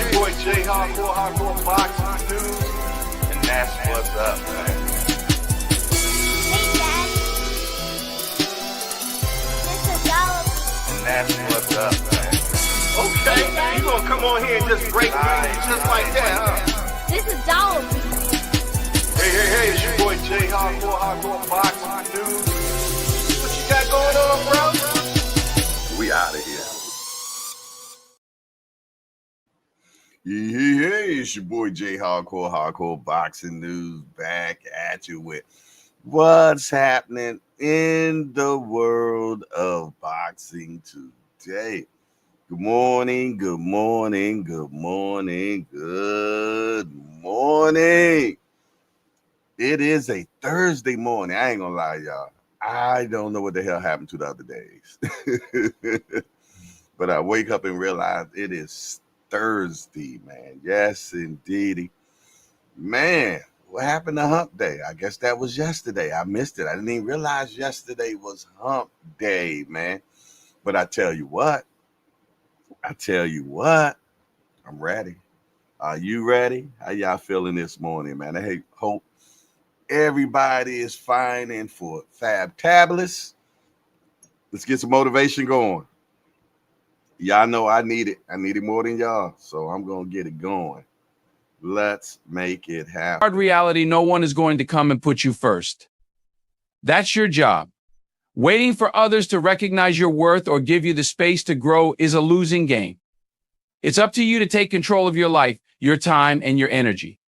your boy J Hardcore Boxing News, and that's what's up, man. Hey, Dad. This is Dollar. And that's what's up, man. Okay, you gonna come on here and just break news just like that, huh? This is Dollar. Hey, it's your boy J Hardcore Boxing News. What you got going on, bro? We out of here. Hey, it's your boy J Hardcore Boxing News back at you with what's happening in the world of boxing today. Good morning. It is a Thursday morning. I ain't gonna lie, y'all. I don't know what the hell happened to the other days. But I wake up and realize it is Thursday, man. Yes, indeed. Man, what happened to Hump Day? I guess that was yesterday. I missed it. I didn't even realize yesterday was Hump Day, man. But I tell you what, I'm ready. Are you ready? How y'all feeling this morning, man? I hope everybody is fine and for Fabtabulous. Let's get some motivation going. Y'all know I need it. I need it more than y'all. So I'm going to get it going. Let's make it happen. Hard reality, no one is going to come and put you first. That's your job. Waiting for others to recognize your worth or give you the space to grow is a losing game. It's up to you to take control of your life, your time, and your energy.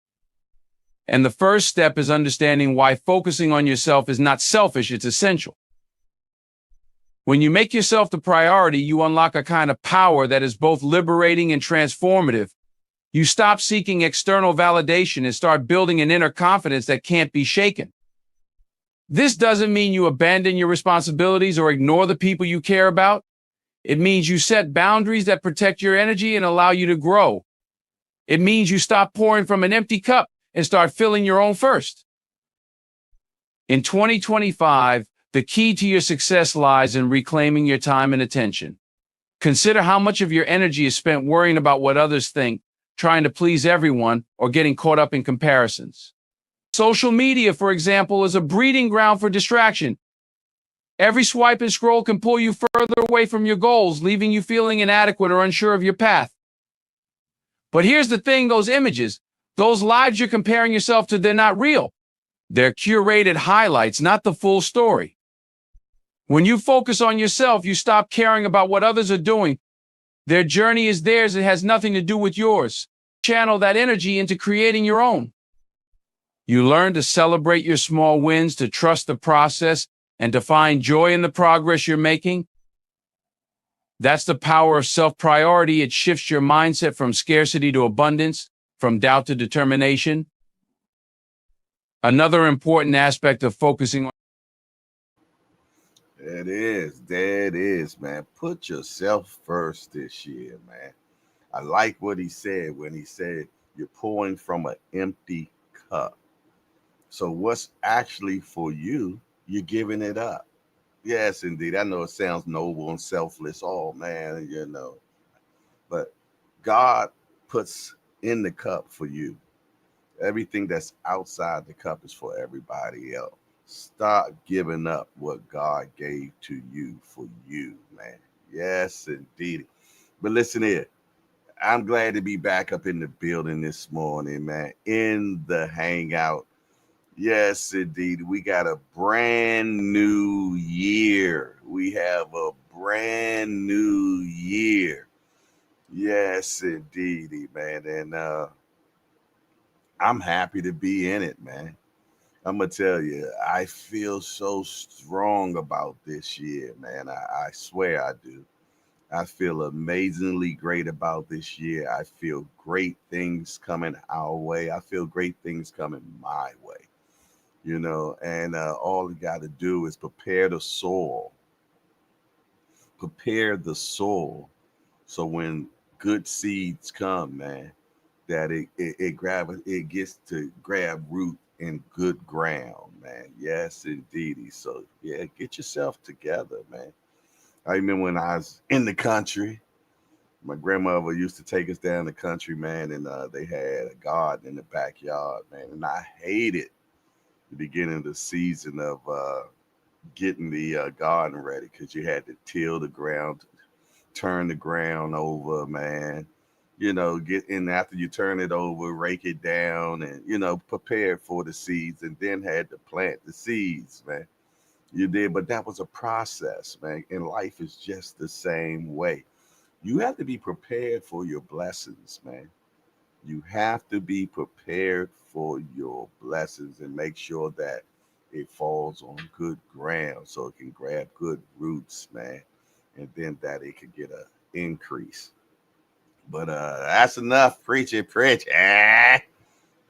And the first step is understanding why focusing on yourself is not selfish, it's essential. When you make yourself the priority, you unlock a kind of power that is both liberating and transformative. You stop seeking external validation and start building an inner confidence that can't be shaken. This doesn't mean you abandon your responsibilities or ignore the people you care about. It means you set boundaries that protect your energy and allow you to grow. It means you stop pouring from an empty cup and start filling your own first. In 2025, the key to your success lies in reclaiming your time and attention. Consider how much of your energy is spent worrying about what others think, trying to please everyone, or getting caught up in comparisons. Social media, for example, is a breeding ground for distraction. Every swipe and scroll can pull you further away from your goals, leaving you feeling inadequate or unsure of your path. But here's the thing, those images, those lives you're comparing yourself to, they're not real. They're curated highlights, not the full story. When you focus on yourself, you stop caring about what others are doing. Their journey is theirs. It has nothing to do with yours. Channel that energy into creating your own. You learn to celebrate your small wins, to trust the process, and to find joy in the progress you're making. That's the power of self-priority. It shifts your mindset from scarcity to abundance, from doubt to determination. Another important aspect of focusing on That is, man. Put yourself first this year, man. I like what he said when he said you're pouring from an empty cup. So what's actually for you, you're giving it up. Yes, indeed. I know it sounds noble and selfless. Oh, man, But God puts in the cup for you. Everything that's outside the cup is for everybody else. Stop giving up what God gave to you for you, man. Yes, indeed. But listen here. I'm glad to be back up in the building this morning, man, in the Hangout. Yes, indeed. We got a brand new year. We have a brand new year. Yes, indeed, man. And I'm happy to be in it, man. I'm going to tell you, I feel so strong about this year, man. I swear I do. I feel amazingly great about this year. I feel great things coming our way. I feel great things coming my way, and all you got to do is prepare the soil. Prepare the soil so when good seeds come, man, that it gets to grab root in good ground, man. Yes, indeed. So yeah, get yourself together, man. I remember when I was in the country, My grandmother used to take us down the country, man, and they had a garden in the backyard, man, and I hated the beginning of the season of getting the garden ready because you had to till the ground, turn the ground over, man. Get in after you turn it over, rake it down, and prepare for the seeds, and then had to plant the seeds, man. You did, but that was a process, man. And life is just the same way. You have to be prepared for your blessings, man. You have to be prepared for your blessings and make sure that it falls on good ground so it can grab good roots, man. And then that it could get a increase. But that's enough preaching, preach.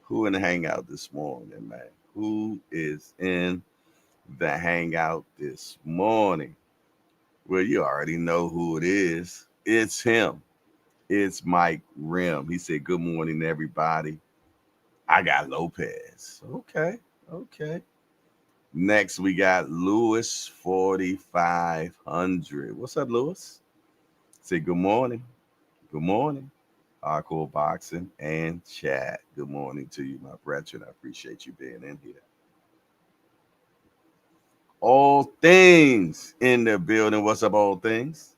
Who in the hangout this morning, man? Who is in the hangout this morning? Well, you already know who it is. It's him. It's Mike Rim. He said, "Good morning, everybody. I got Lopez." Okay, okay. Next, we got Lewis 4500. What's up, Lewis? Say good morning. Good morning. Hardcore Boxing and Chat. Good morning to you, my brethren. I appreciate you being in here. All things in the building. What's up, all things?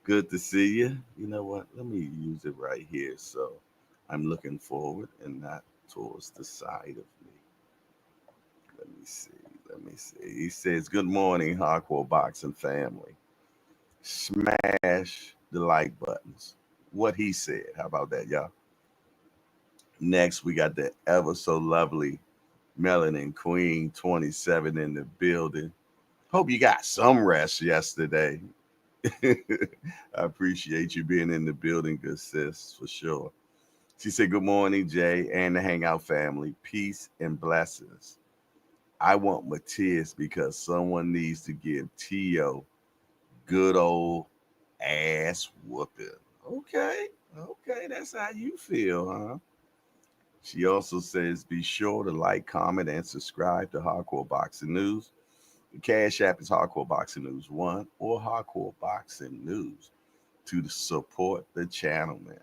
Good to see you. You know what? Let me use it right here. So I'm looking forward and not towards the side of me. Let me see. Let me see. He says, "Good morning, Hardcore Boxing family. Smash the like buttons." What he said. How about that, y'all? Next, we got the ever so lovely Melanin Queen 27 in the building. Hope you got some rest yesterday. I appreciate you being in the building, good sis, for sure. She said, "Good morning, Jay and the Hangout family. Peace and blessings. I want Matias because someone needs to give Tio good old ass whooping." Okay, okay, that's how you feel, huh? She also says, "Be sure to like, comment, and subscribe to Hardcore Boxing News. The Cash App is Hardcore Boxing News 1 or Hardcore Boxing News to support the channel, man."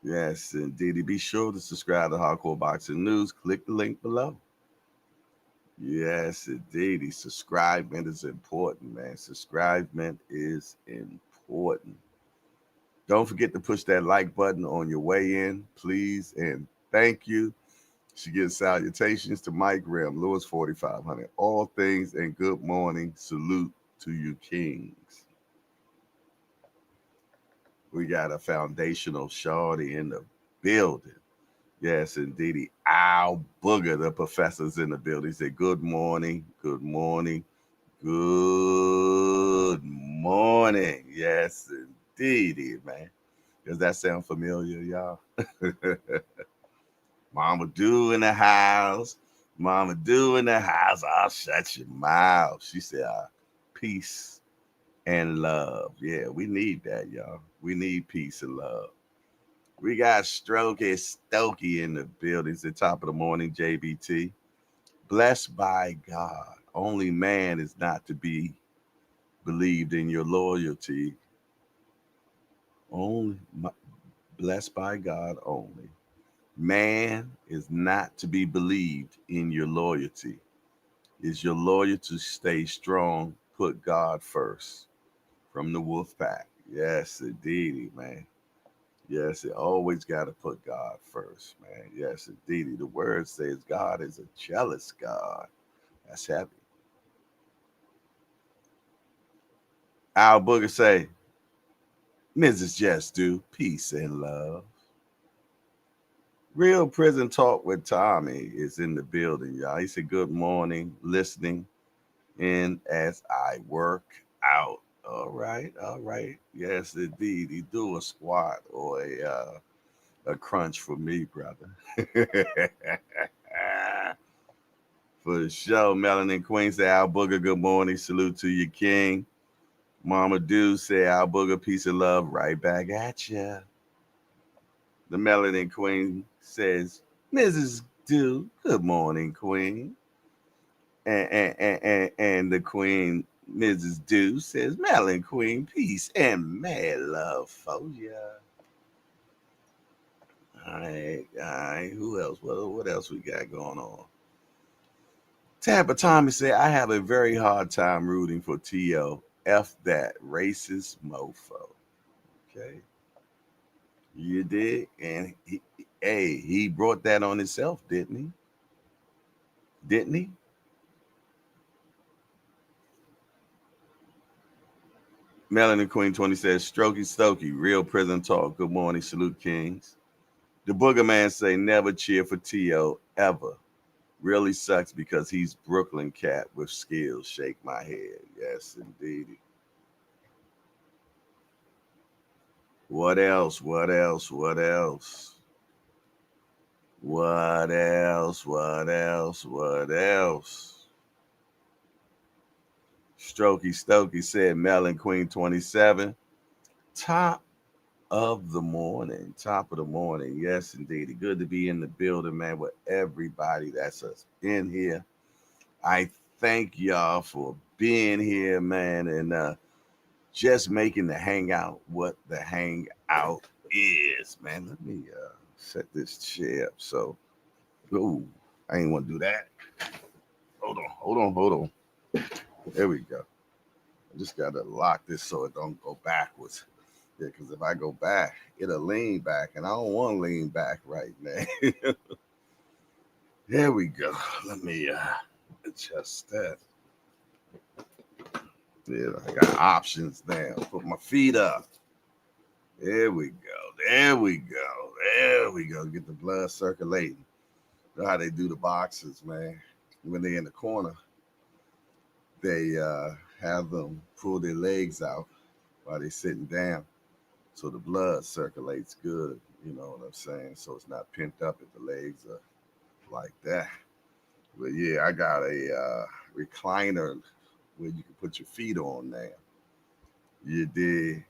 Yes, indeed. Be sure to subscribe to Hardcore Boxing News. Click the link below. Yes, indeed. Subscribement is important, man. Subscribement is important. Don't forget to push that like button on your way in, please, and thank you. She gives salutations to Mike Rim, Lewis 4500. All things and good morning. Salute to you, kings. We got a foundational shorty in the building. Yes, indeed. Al Booger, the professor's in the building. He said, "Good morning, good morning, good morning." Yes, indeed, man. Does that sound familiar, y'all? Mama Do in the house. Mama Do in the house. I'll shut your mouth. She said, "Peace and love." Yeah, we need that, y'all. We need peace and love. We got Strokey Stokey in the building. It's the top of the morning, JBT. Blessed by God. Only man is not to be believed in your loyalty. Only blessed by God only. Man is not to be believed in your loyalty. Is your loyalty to stay strong? Put God first. From the Wolf Pack. Yes, indeed, man. Yes, it always got to put God first, man. Yes, indeed. The word says God is a jealous God. That's heavy. Al Booger say, "Mrs. Just Do, peace and love." Real Prison Talk with Tommy is in the building, y'all. He said, "Good morning, listening in as I work out." All right, all right. Yes, indeed. He do a squat or a crunch for me, brother. For the show, Melanin Queen say, "Al Booger, good morning. Salute to you, King." Mama Do say, "Al Booger, peace and love." Right back at ya. The Melanin Queen says, "Mrs. Do, good morning, Queen." And the Queen Mrs. Dew says, Melon Queen, peace and mad love for ya. All right. Who else? What else we got going on? Tampa Tommy said, I have a very hard time rooting for T.O. F that racist mofo. Okay. You did. And he brought that on himself, didn't he? Didn't he? Melanie Queen 20 says, Strokey Stokey, real prison talk. Good morning, salute kings. The Booger Man say, never cheer for T.O. ever. Really sucks because he's Brooklyn cat with skills. Shake my head. Yes, indeed. What else? What else? What else? What else? What else? What else? Strokey Stokey said, Melon Queen 27. Top of the morning. Top of the morning. Yes, indeed. Good to be in the building, man, with everybody that's us in here. I thank y'all for being here, man, and just making the hangout what the hangout is, man. Let me set this chair up. So, ooh, I ain't want to do that. Hold on. There we go. I just gotta lock this so it don't go backwards. Yeah, because if I go back, it'll lean back, and I don't want to lean back right now. There we go. Let me adjust that. Yeah, I got options now. Put my feet up. There we go. There we go. There we go. Get the blood circulating. You know how they do the boxers, man. When they're in the corner, they have them pull their legs out while they're sitting down. So the blood circulates good. You know what I'm saying? So it's not pent up if the legs are like that. But yeah, I got a recliner where you can put your feet on now. You did.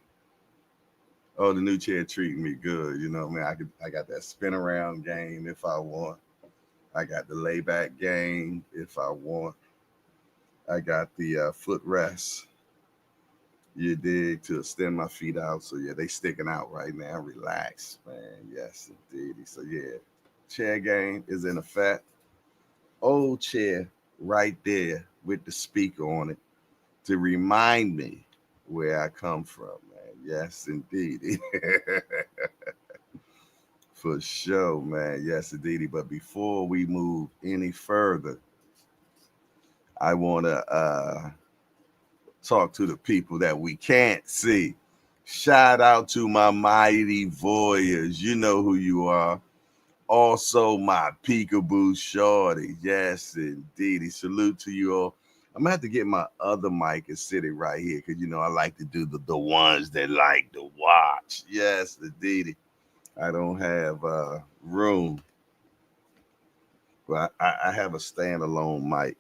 Oh, the new chair treating me good. You know, man, I got that spin around game if I want. I got the layback game if I want. I got the footrest. You dig to extend my feet out. So yeah, they sticking out right now. Relax, man. Yes, indeed. So yeah, chair game is in effect. Old chair right there with the speaker on it to remind me where I come from, man. Yes, indeed. For sure, man. Yes, indeed. But before we move any further, I want to talk to the people that we can't see. Shout out to my mighty voyeurs. You know who you are. Also, my peekaboo shorty. Yes, indeed. Salute to you all. I'm gonna have to get my other mic and sit it right here because you know I like to do the ones that like to watch. Yes, indeed. I don't have room, but I have a standalone mic.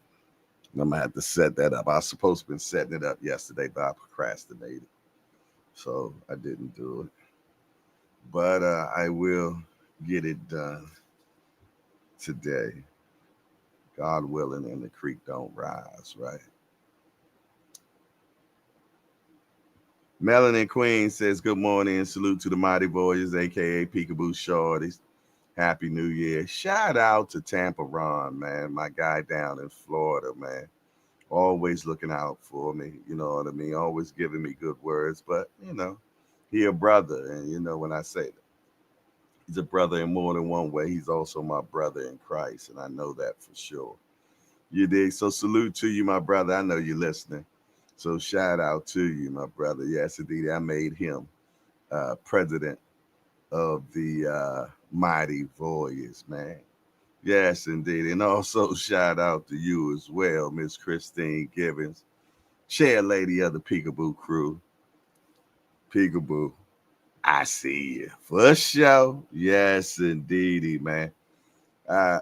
I'm gonna have to set that up. I was supposed to have been setting it up yesterday, but I procrastinated, so I didn't do it. But I will get it done today, God willing, and the creek don't rise. Right. Melanie Queen says, good morning and salute to the Mighty Voyeurs, aka Peekaboo Shorties. Happy New Year. Shout out to Tampa Ron, man, my guy down in Florida, man. Always looking out for me, you know what I mean? Always giving me good words, but, you know, he a brother. And, you know, when I say that, he's a brother in more than one way. He's also my brother in Christ, and I know that for sure. You dig? So salute to you, my brother. I know you're listening. So shout out to you, my brother. Yes, indeed. I made him president of the Mighty Voyeurs, man. Yes, indeed. And also shout out to you as well, Miss Christine Gibbons, chair lady of the Peekaboo crew. Peekaboo, I see you. For sure. Yes, indeedy, man.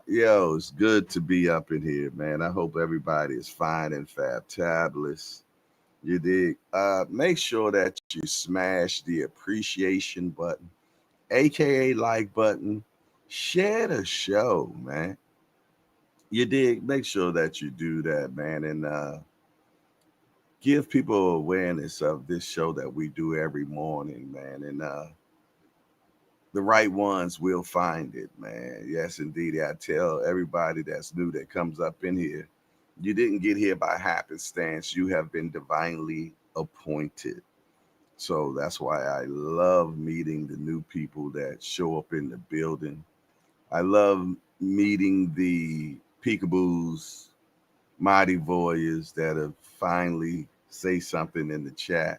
Yo, it's good to be up in here, man. I hope everybody is fine and fabtabulous. You dig? Make sure that you smash the appreciation button, aka like button. Share the show, man. You dig? Make sure that you do that, man. And give people awareness of this show that we do every morning, man. And the right ones will find it, man. Yes, indeed. I tell everybody that's new that comes up in here, you didn't get here by happenstance. You have been divinely appointed. So that's why I love meeting the new people that show up in the building. I love meeting the peekaboos, mighty warriors that have finally say something in the chat.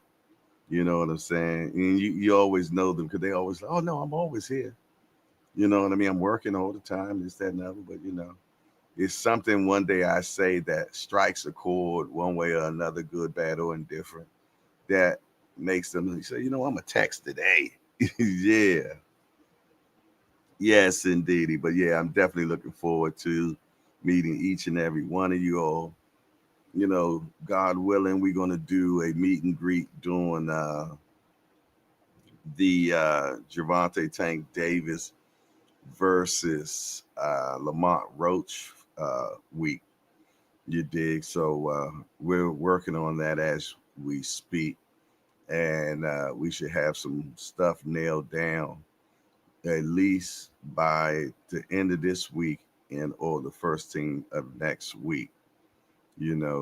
You know what I'm saying? And you always know them because they always, oh no, I'm always here. You know what I mean? I'm working all the time, this, that, and other. But it's something one day I say that strikes a chord one way or another, good, bad, or indifferent, that makes them say, I'm a text today. Yeah. Yes, indeedy. But yeah, I'm definitely looking forward to meeting each and every one of you all. God willing, we're gonna do a meet and greet during the Javante Tank Davis versus Lamont Roach week. You dig? So we're working on that as we speak, and we should have some stuff nailed down at least by the end of this week and or the first thing of next week.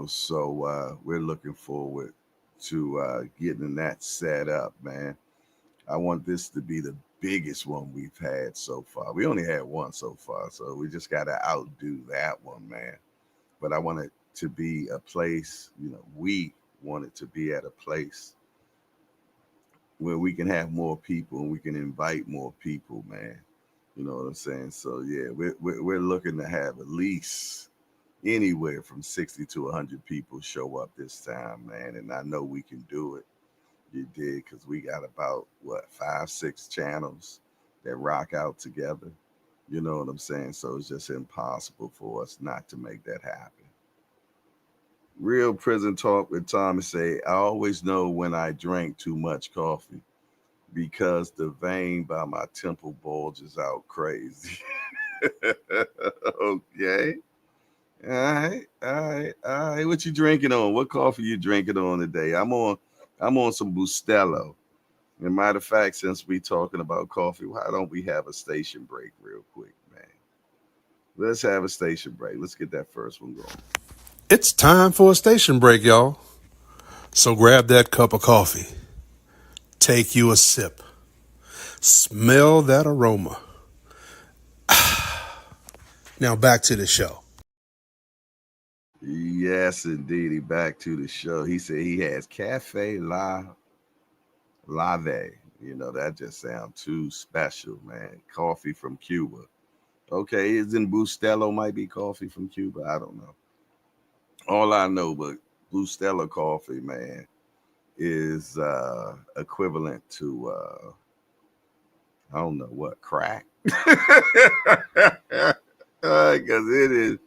So we're looking forward to getting that set up, man. I want this to be the biggest one we've had so far. We only had one so far, so we just got to outdo that one, man. But I want it to be a place, we want it to be at a place where we can have more people and we can invite more people, man. You know what I'm saying? So yeah, we're looking to have at least anywhere from 60 to 100 people show up this time, man. And I know we can do it. You did, because we got about what, 5, 6 channels that rock out together. You know what I'm saying? So it's just impossible for us not to make that happen. Real prison talk with Tommy say, I always know when I drank too much coffee because the vein by my temple bulges out crazy. Okay. All right, all right, all right. What you drinking on? What coffee you drinking on today? I'm on some Bustelo. And matter of fact, since we talking about coffee, why don't we have a station break real quick, man? Let's have a station break. Let's get that first one going. It's time for a station break, y'all. So grab that cup of coffee. Take you a sip. Smell that aroma. Now back to the show. Yes, indeedy. Back to the show. He said he has Cafe La Lave. That just sounds too special, man. Coffee from Cuba. Okay, isn't Bustelo might be coffee from Cuba? I don't know. All I know, but Bustelo coffee, man, is equivalent to I don't know what, crack. Because it is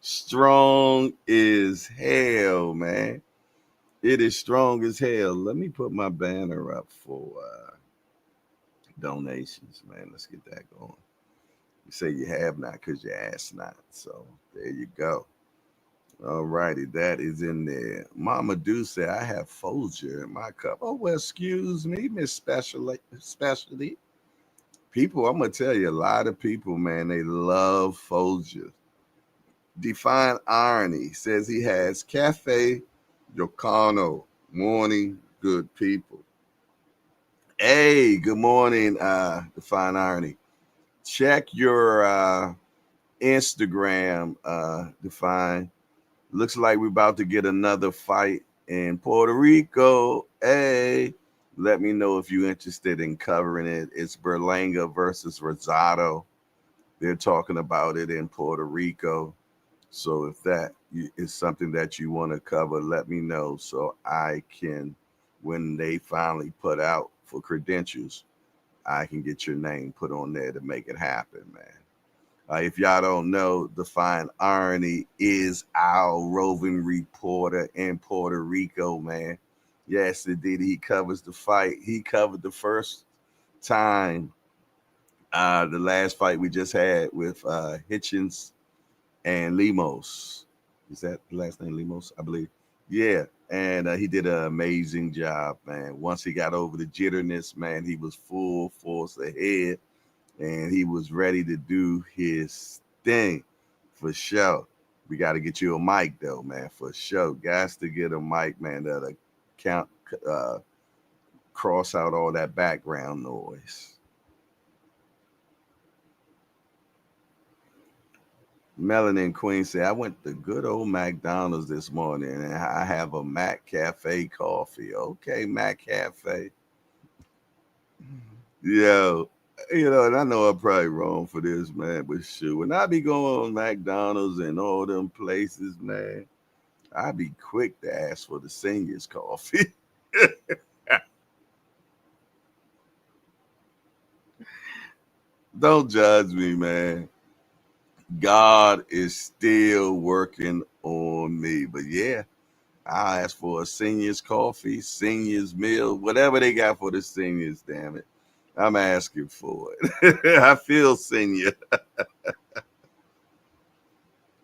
strong as hell, man. It is strong as hell. Let me put my banner up for donations, man. Let's get that going. You say you have not because you ask not. So there you go. All righty, that is in there. Mama Do said, I have Folger in my cup. Oh, well, excuse me, Miss Specialty. People, I'm going to tell you, a lot of people, man, they love Folger. Define Irony says he has Cafe Yocano. Morning, good people. Hey, good morning, Define Irony. Check your Instagram, Define. Looks like we're about to get another fight in Puerto Rico. Hey, let me know if you're interested in covering it. It's Berlanga versus Rosado. They're talking about it in Puerto Rico. So if that is something that you want to cover, let me know so I can, when they finally put out for credentials, I can get your name put on there to make it happen, man. If y'all don't know, Define Irony is our roving reporter in Puerto Rico, man. Yes, indeed, he covers the fight. He covered the first time, the last fight we just had with Hitchens and Lemos. Is that the last name, Lemos? I believe. Yeah. And he did an amazing job, man. Once he got over the jitterness, man, he was full force ahead, and he was ready to do his thing for sure. We got to get you a mic though, man, for sure. Guys, to get a mic, man, that'll count, uh, cross out all that background noise. Melanin Queen said, I went to good old McDonald's this morning and I have a Mac Cafe coffee. Okay, Mac Cafe. Yo, and I know I'm probably wrong for this, man, but shoot, when I be going to McDonald's and all them places, man, I be quick to ask for the seniors coffee. Don't judge me, man. God is still working on me. But yeah, I'll ask for a seniors coffee, seniors meal, whatever they got for the seniors, damn it. I'm asking for it. I feel senior.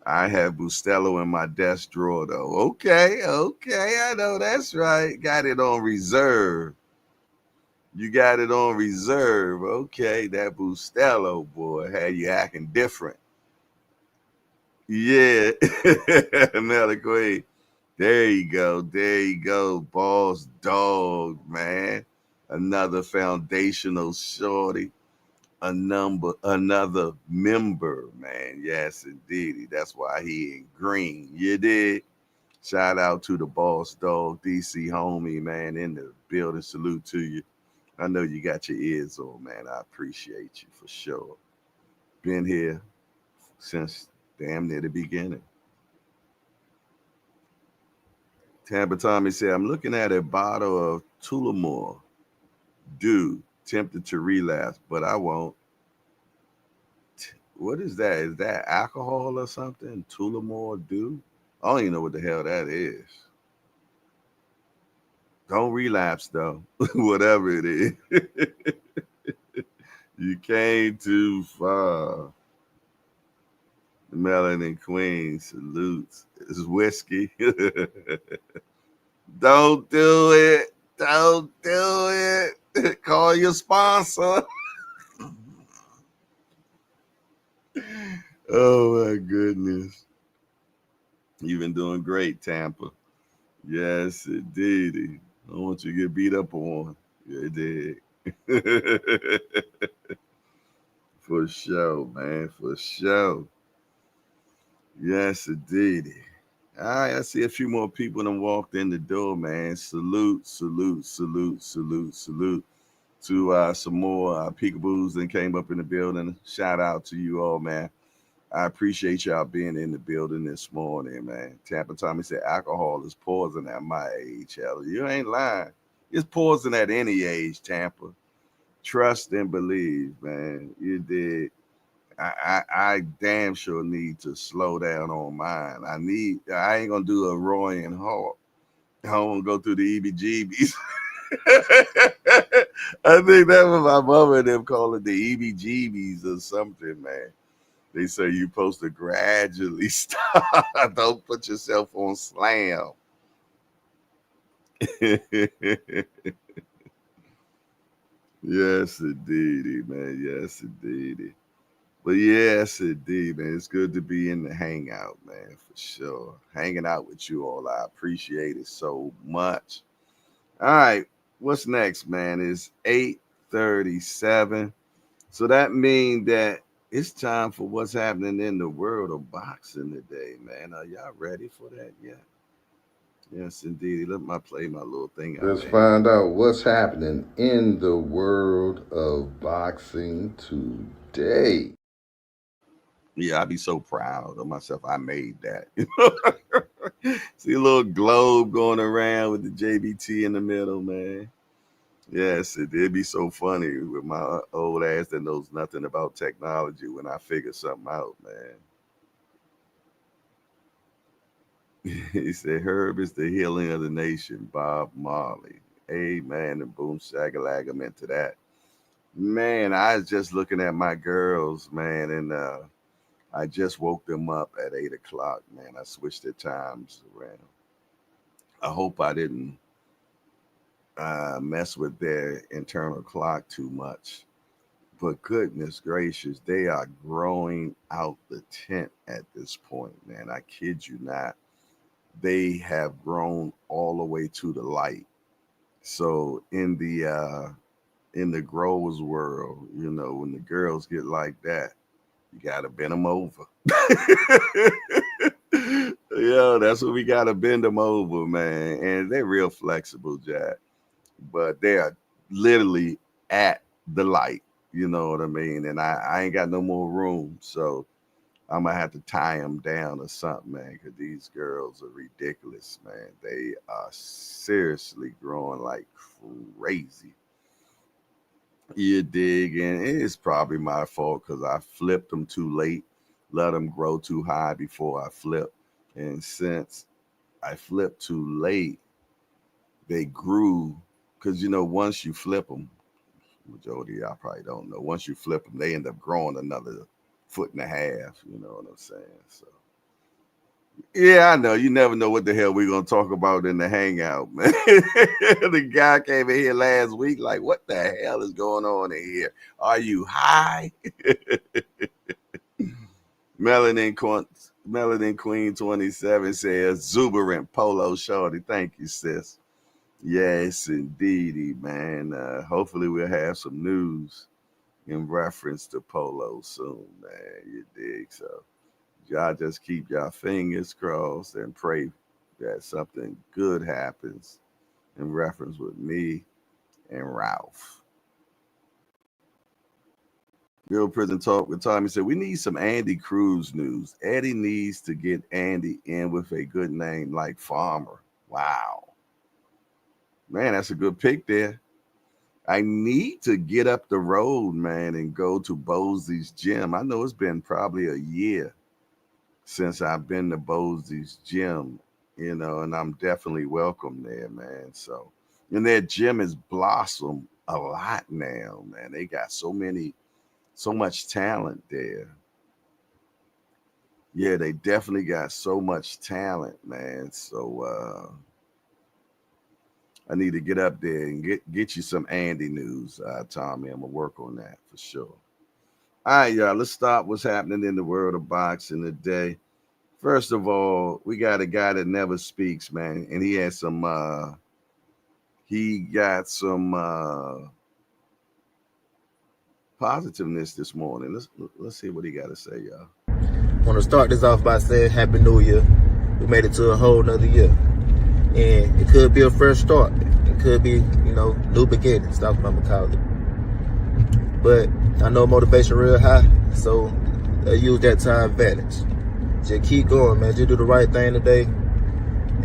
I have Bustelo in my desk drawer though. Okay, okay, I know that's right. Got it on reserve. You got it on reserve. Okay, that Bustelo boy had you acting different. Yeah. Another Queen. There you go. There you go. Boss dog, man. Another foundational shorty. Another member, man. Yes, indeed. That's why he in green. You did. Shout out to the boss dog, DC homie, man, in the building. Salute to you. I know you got your ears on, man. I appreciate you for sure. Been here since damn near the beginning. Tampa Tommy said, I'm looking at a bottle of Tullamore. Dude, tempted to relapse, but I won't. What is that? Is that alcohol or something? Tullamore Dew? I don't even know what the hell that is. Don't relapse though, whatever it is. You came too far. Melanin Queen salutes. It's whiskey. Don't do it. Don't do it. Call your sponsor. Oh my goodness. You've been doing great, Tampa. Yes, indeed. I don't want you to get beat up on. Yeah, it did. For sure, man. For sure. Yes, indeed. All right, I see a few more people that walked in the door, man. Salute, salute, salute, salute, salute to some more peekaboos that came up in the building. Shout out to you all, man. I appreciate y'all being in the building this morning, man. Tampa Tommy said alcohol is poison at my age. Hell, you ain't lying. It's poison at any age, Tampa. Trust and believe, man. You did. I damn sure need to slow down on mine. I ain't gonna do a Roy and Hawk. I don't wanna go through the EBGBs. I think that was my mother and them call it the EBGBs or something, man. They say you're supposed to gradually stop. Don't put yourself on slam. Yes, indeedy, man. Yes, indeedy. But yes, indeed, man. It's good to be in the hangout, man, for sure. Hanging out with you all. I appreciate it so much. All right. What's next, man? It's 8:37. So that means that it's time for what's happening in the world of boxing today, man. Are y'all ready for that yet? Yes, indeed. Let me play my little thing out Let's there. find out what's happening in the world of boxing today. Yeah, I'd be so proud of myself. I made that. See a little globe going around with the JBT in the middle, man. Yes, it'd be so funny with my old ass that knows nothing about technology when I figure something out, man. He said, Herb is the healing of the nation, Bob Marley. Amen. And boom, shagalag, I'm into that. Man, I was just looking at my girls, man, and I just woke them up at 8 o'clock, man. I switched their times around. I hope I didn't mess with their internal clock too much. But goodness gracious, they are growing out the tent at this point, man. I kid you not. They have grown all the way to the light. So in the growers world, you know, when the girls get like that, you gotta bend them over. Yeah, that's what we gotta bend them over, man. And they're real flexible, Jack. But they are literally at the light. You know what I mean? And I ain't got no more room, so I'm gonna have to tie them down or something, man. Because these girls are ridiculous, man. They are seriously growing like crazy. You dig? And it's probably my fault because I flipped them too late, let them grow too high before I flip. And since I flipped too late, they grew because you know once you flip them, majority of y'all probably don't know. Once you flip them, they end up growing another foot and a half. You know what I'm saying? So yeah, I know. You never know what the hell we're gonna talk about in the hangout, man. The guy came in here last week, like, what the hell is going on in here? Are you high? Melanin Queen, Melanin Queen 27 says exuberant polo shorty. Thank you, sis. Yes, indeedy, man. Hopefully we'll have some news in reference to polo soon, man. You dig? So y'all just keep y'all fingers crossed and pray that something good happens in reference with me and Ralph. Real Prison Talk with Tommy said, we need some Andy Cruz news. Eddie needs to get Andy in with a good name like Farmer. Wow. Man, that's a good pick there. I need to get up the road, man, and go to Bosey's gym. I know it's been probably a year since I've been to Bosey's gym, you know, and I'm definitely welcome there, man. So, and their gym has blossomed a lot now, man. They got so much talent there. Yeah, they definitely got so much talent, man. So, I need to get up there and get you some Andy news, Tommy. I'm gonna work on that for sure. All right, y'all. Let's start what's happening in the world of boxing today. First of all, we got a guy that never speaks, man, and he has some. He got some positiveness this morning. Let's see what he got to say, y'all. I want to start this off by saying Happy New Year. We made it to a whole nother year. And it could be a fresh start. It could be, new beginnings. That's what I'm going to call it. But I know motivation real high, so I use that time advantage. Just keep going, man. Just do the right thing today.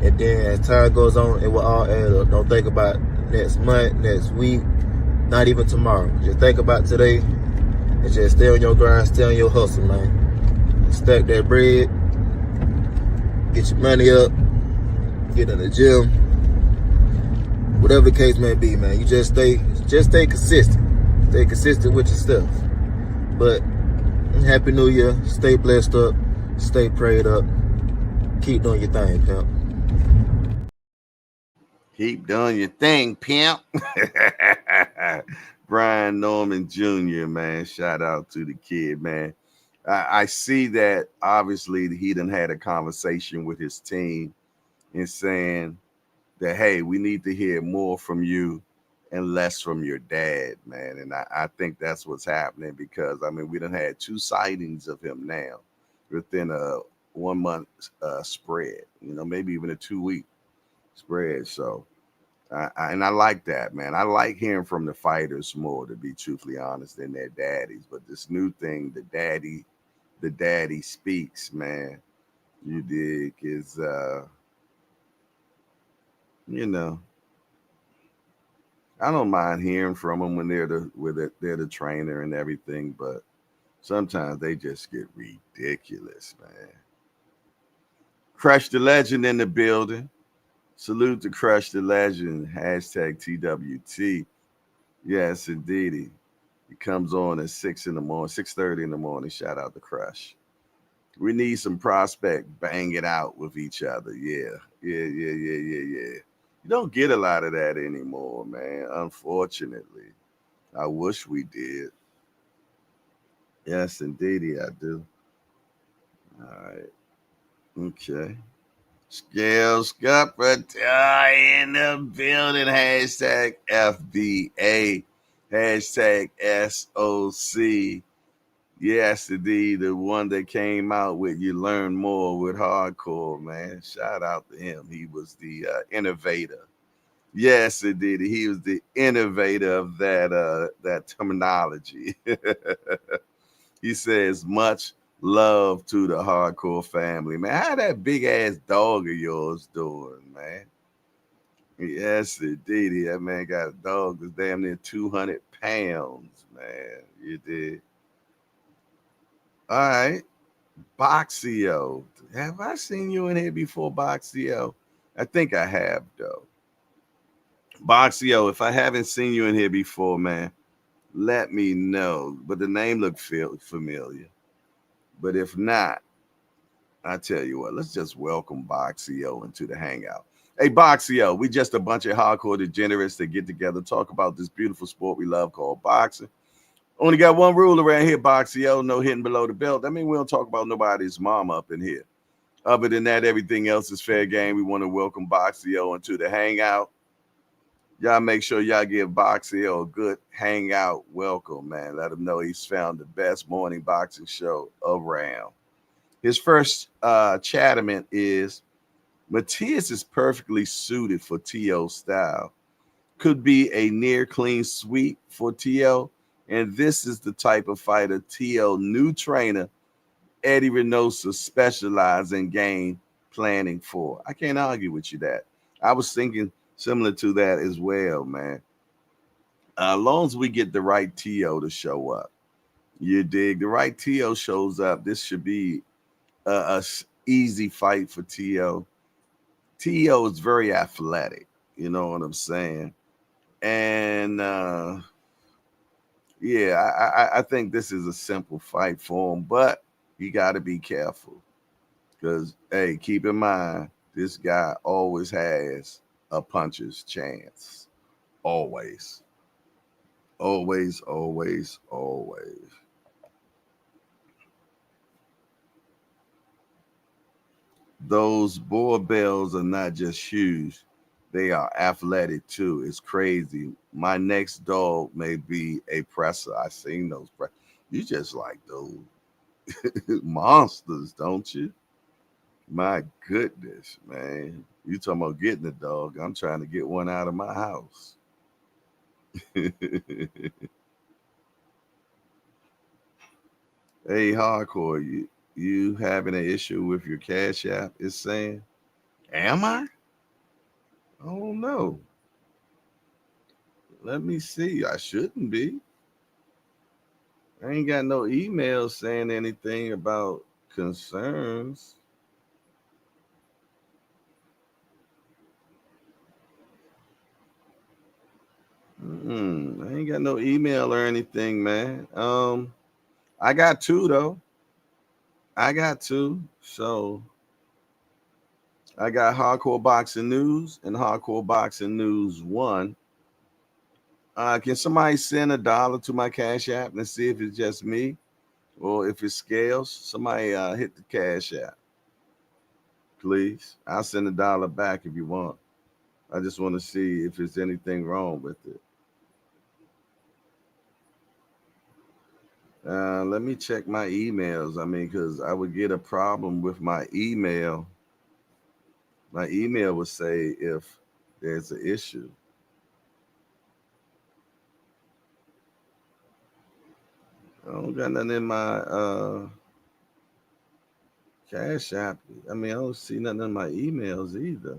And then as time goes on, it will all add up. Don't think about next month, next week, not even tomorrow. Just think about today and just stay on your grind, stay on your hustle, man. Stack that bread, get your money up, get in the gym, whatever the case may be, man. You just stay consistent. Stay consistent with your stuff. But Happy New Year. Stay blessed up. Stay prayed up. Keep doing your thing, pimp. Keep doing your thing, pimp. Brian Norman Jr., man. Shout out to the kid, man. I see that obviously he done had a conversation with his team and saying that, hey, we need to hear more from you and less from your dad, man. And I think that's what's happening because, I mean, we done had 2 sightings of him now within a 1 month spread, maybe even a 2-week spread. So, and I like that, man. I like hearing from the fighters more, to be truthfully honest, than their daddies. But this new thing, the daddy speaks, man. You dig, is I don't mind hearing from them when they're the trainer and everything, but sometimes they just get ridiculous, man. Crush the Legend in the building. Salute to Crush the Legend. Hashtag TWT. Yes, indeedy. He comes on at 6 in the morning, 6:30 in the morning. Shout out to Crush. We need some prospect bang it out with each other. Yeah. Yeah. You don't get a lot of that anymore, man. Unfortunately, I wish we did. Yes, indeedy, I do. All right. Okay. Scale Scupper in the building. Hashtag FBA. Hashtag SOC. Yes, indeed. The one that came out with You Learn More with Hardcore, man. Shout out to him. He was the innovator. Yes, indeed. He was the innovator of that terminology. He says much love to the hardcore family, man. How that big ass dog of yours doing, man? Yes, indeed. That man got a dog that's damn near 200 pounds, man. You did. All right. Boxio. Have I seen you in here before, Boxio? I think I have, though. Boxio, if I haven't seen you in here before, man, let me know. But the name looked familiar. But if not, I tell you what, let's just welcome Boxio into the hangout. Hey, Boxio, we just a bunch of hardcore degenerates that get together, talk about this beautiful sport we love called boxing. Only got one rule around here, Boxio, no hitting below the belt. That means we don't talk about nobody's mama up in here. Other than that, everything else is fair game. We want to welcome Boxio into the hangout. Y'all make sure y'all give Boxio a good hangout welcome, man. Let him know he's found the best morning boxing show around. His first chatterman is Matias is perfectly suited for T.O. style. Could be a near clean sweep for T.O. And this is the type of fighter T.O. new trainer Eddie Reynoso specialized in game planning for. I can't argue with you that. I was thinking similar to that as well, man. As long as we get the right T.O. to show up. You dig? The right T.O. shows up. This should be a easy fight for T.O. T.O. is very athletic. You know what I'm saying? And yeah, I think this is a simple fight for him, but you got to be careful because, hey, keep in mind, this guy always has a puncher's chance. Always. Always. Those boar bells are not just shoes, they are athletic too. It's crazy. My next dog may be a presser. I seen those. You just like those monsters, don't you? My goodness, man. You talking about getting a dog. I'm trying to get one out of my house. Hey, hardcore, you having an issue with your cash app? It's saying, am I? Oh no. Let me see. I shouldn't be. I ain't got no email saying anything about concerns. I ain't got no email or anything, man. I got two though. I got two. So I got Hardcore Boxing News and Hardcore Boxing News One. Can somebody send $1 to my Cash App and see if it's just me or if it scales? Somebody hit the Cash App, please. I'll send $1 back if you want. I just want to see if there's anything wrong with it. Let me check my emails. I mean, because I would get a problem with my email. My email would say if there's an issue. I don't got nothing in my Cash App. I mean, I don't see nothing in my emails either.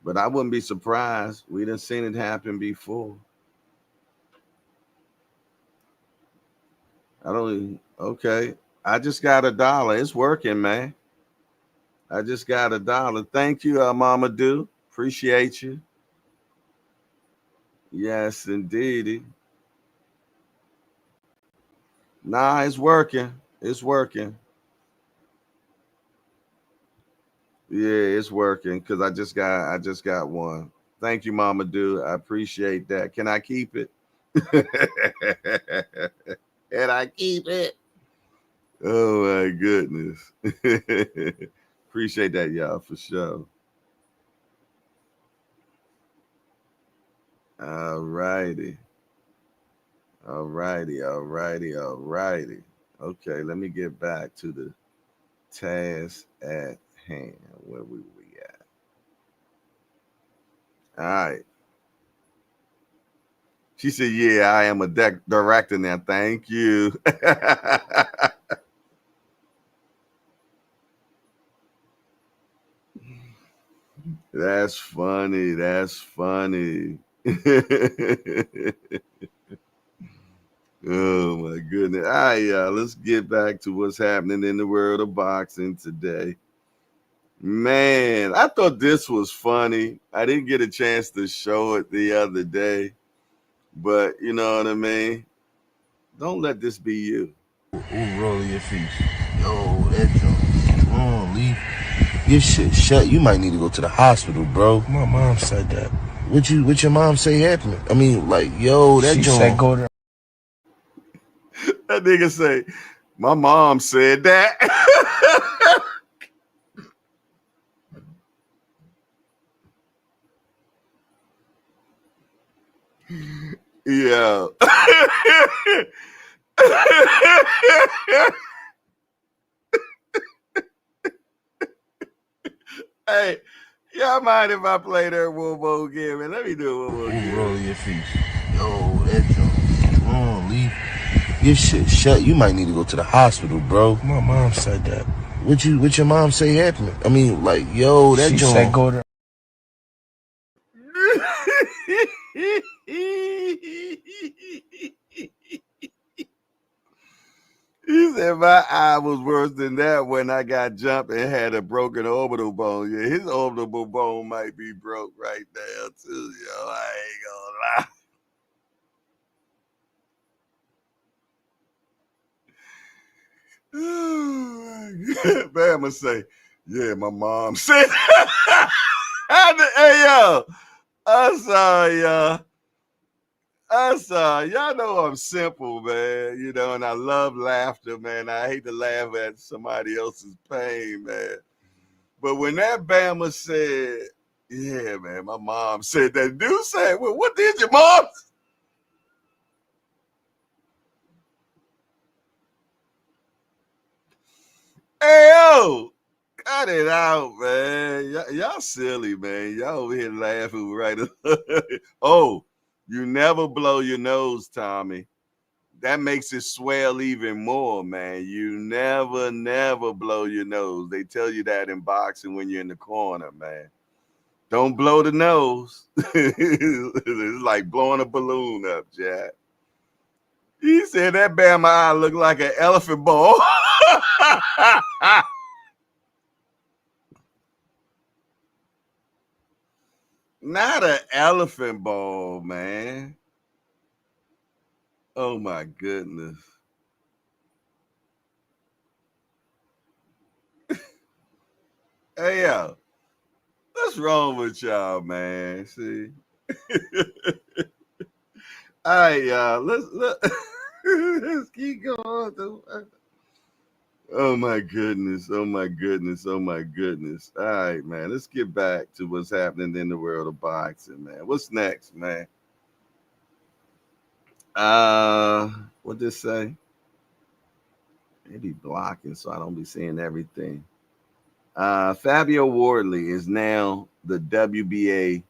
But I wouldn't be surprised. We done seen it happen before. I don't. Okay. I just got $1. It's working, man. I just got $1. Thank you, Mama Do. Appreciate you. Yes, indeed. Nah, it's working. It's working. Yeah, it's working because I just got one. Thank you, Mama Dude. I appreciate that. Can I keep it? Can I keep it? Oh my goodness. Appreciate that, y'all, for sure. All righty. All righty. All righty. All righty. Okay, let me get back to the task at hand. Where we at? All right. She said, "Yeah, I am a director now. Thank you." That's funny. That's funny. Oh my goodness. All right, y'all. Let's get back to what's happening in the world of boxing today. Man, I thought this was funny. I didn't get a chance to show it the other day, but you know what I mean? Don't let this be you. Who roll your feet? Yo, that joint. Leave your shit shut. You might need to go to the hospital, bro. My mom said that. What your mom say happened? I mean, like, yo, that joint. She said go to. That nigga say, my mom said that. Yeah. Hey, y'all mind if I play that one more again, man? Let me do it one more again. Roll your feet. Yo, that joint. Leave your shit shut. You might need to go to the hospital, bro. My mom said that. What your mom say happened? I mean, like, yo, that joint. She said go to. He said my eye was worse than that when I got jumped and had a broken orbital bone. Yeah, his orbital bone might be broke right now too, yo. I ain't gonna lie. Oh my God. Bama say, yeah, my mom said. Hey yo, I'm sorry, y'all. I'm sorry. Y'all know I'm simple, man. You know, and I love laughter, man. I hate to laugh at somebody else's pain, man. But when that Bama said, yeah, man, my mom said that, dude said, well, what did your mom? Hey, yo, cut it out, man. Y'all silly, man. Y'all over here laughing right. Oh, you never blow your nose, Tommy. That makes it swell even more, man. You never blow your nose. They tell you that in boxing when you're in the corner, man. Don't blow the nose. It's like blowing a balloon up, Jack. He said that Bama eye looked like an elephant ball. Not an elephant ball, man. Oh my goodness. Hey yo, what's wrong with y'all, man? See? All right, y'all. Let's keep going. Oh my goodness. Oh my goodness. Oh my goodness. All right, man. Let's get back to what's happening in the world of boxing, man. What's next, man? What this say? Maybe blocking so I don't be seeing everything. Fabio Wardley is now the WBA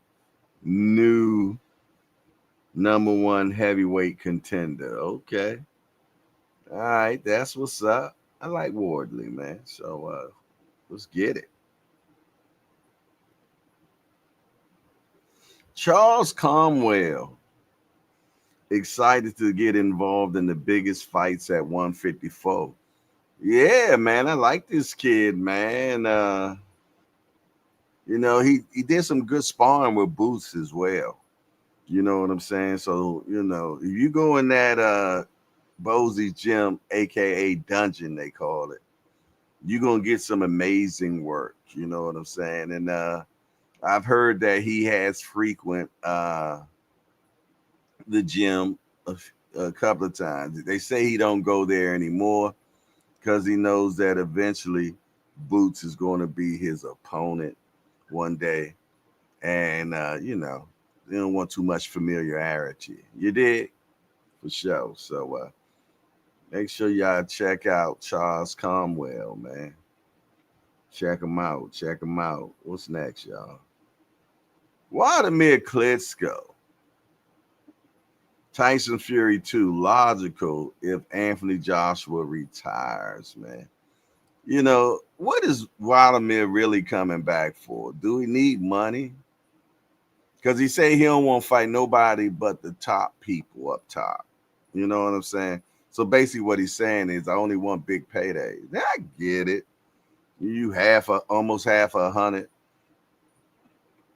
new number one heavyweight contender. Okay. All right, that's what's up. I like Wardley, man. So let's get it. Charles Cromwell excited to get involved in the biggest fights at 154. Yeah, man, I like this kid, man. You know, he did some good sparring with Boots as well. You know what I'm saying? So, you know, if you go in that Bosey's gym, aka dungeon, they call it. you're gonna get some amazing work. You know what I'm saying? And I've heard that he has frequent the gym a couple of times. They say he don't go there anymore because he knows that eventually Boots is going to be his opponent one day, and they don't want too much familiarity. You did for sure. So make sure y'all check out Charles Cromwell, man. Check him out. Check him out. What's next, y'all? Vladimir Klitschko. Tyson Fury 2, logical if Anthony Joshua retires, man. What is Vladimir really coming back for? Do he need money? Because he say he don't want to fight nobody but the top people up top. You know what I'm saying? So basically what he's saying is I only want big payday. I get it. You almost half 100.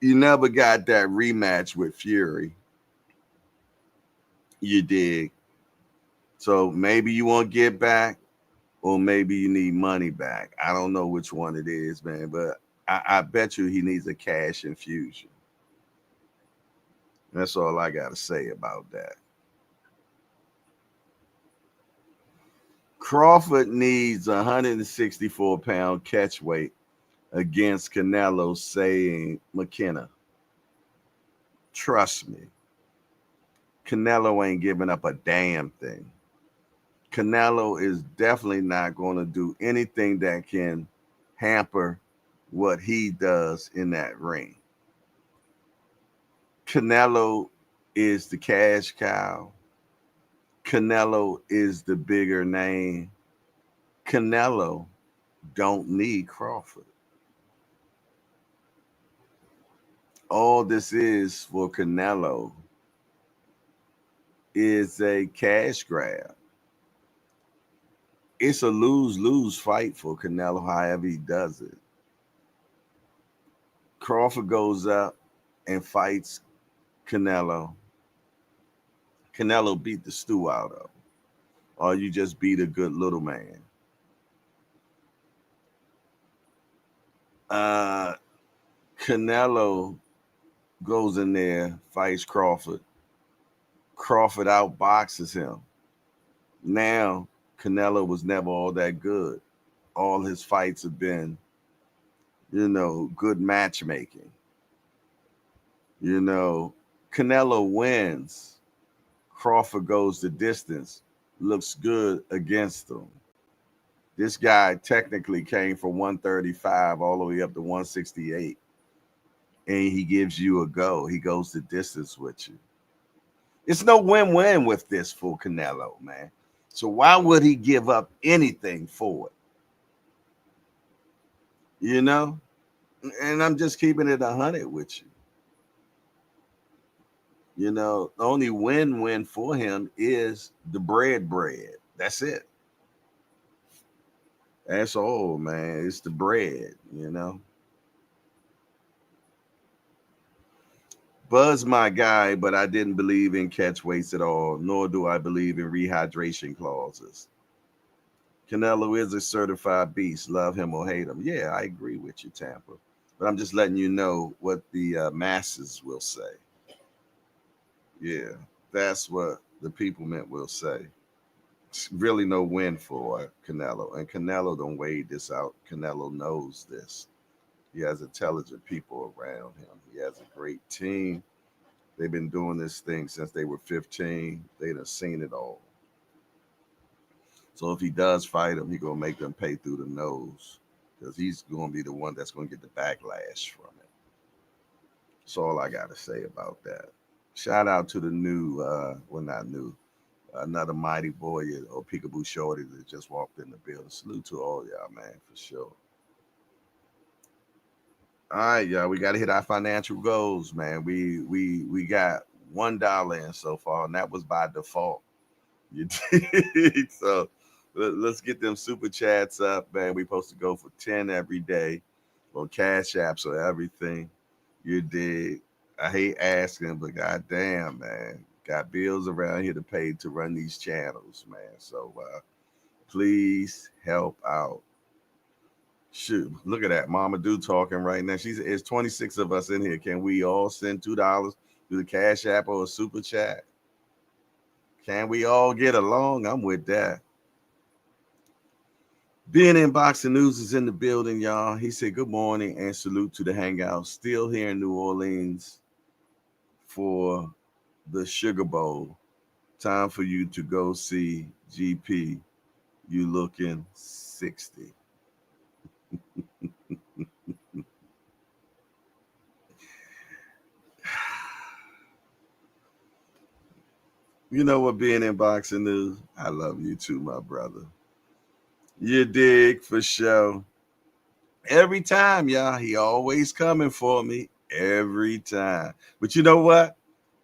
You never got that rematch with Fury. You dig? So maybe you want to get back, or maybe you need money back. I don't know which one it is, man, but I bet you he needs a cash infusion. That's all I got to say about that. Crawford needs 164-pound catch weight against Canelo, saying McKenna. Trust me, Canelo ain't giving up a damn thing. Canelo is definitely not going to do anything that can hamper what he does in that ring. Canelo is the cash cow. Canelo is the bigger name. Canelo don't need Crawford. All this is for Canelo is a cash grab. It's a lose-lose fight for Canelo, however he does it. Crawford goes up and fights Canelo. Canelo beat the stew out of him. Or you just beat a good little man. Canelo goes in there, fights Crawford. Crawford outboxes him. Now, Canelo was never all that good. All his fights have been, good matchmaking. Canelo wins. Crawford goes the distance, looks good against him. This guy technically came from 135 all the way up to 168. And he gives you a go. He goes the distance with you. It's no win-win with this for Canelo, man. So why would he give up anything for it? And I'm just keeping it 100 with you. The only win-win for him is the bread. That's it. That's all, man. It's the bread. Buzz my guy, but I didn't believe in catch weights at all, nor do I believe in rehydration clauses. Canelo is a certified beast. Love him or hate him. Yeah, I agree with you, Tampa. But I'm just letting you know what the masses will say. Yeah, that's what the people will say. It's really no win for Canelo. And Canelo don't weigh this out. Canelo knows this. He has intelligent people around him. He has a great team. They've been doing this thing since they were 15. They done seen it all. So if he does fight him, he's going to make them pay through the nose because he's going to be the one that's going to get the backlash from it. That's all I got to say about that. Shout out to the new, not new, another mighty warrior or peekaboo shorty that just walked in the building. Salute to all y'all, man, for sure. All right, y'all. We got to hit our financial goals, man. We got $1 in so far, and that was by default. You dig? So let's get them super chats up, man. We supposed to go for 10 every day on Cash Apps or everything. You dig? I hate asking, but goddamn, man, got bills around here to pay to run these channels, man. So please help out. Shoot, look at that. Mama Do talking right now. She's it's 26 of us in here. Can we all send $2 through the Cash App or a super chat? Can we all get along? I'm with that. Being in Boxing News is in the building, y'all. He said good morning and salute to the Hangout. Still here in New Orleans for the Sugar Bowl. Time for you to go see GP. You looking 60. You know what, being in Boxing News, I love you too, my brother. You dig, for sure. Every time, y'all, he always coming for me. Every time. But you know what?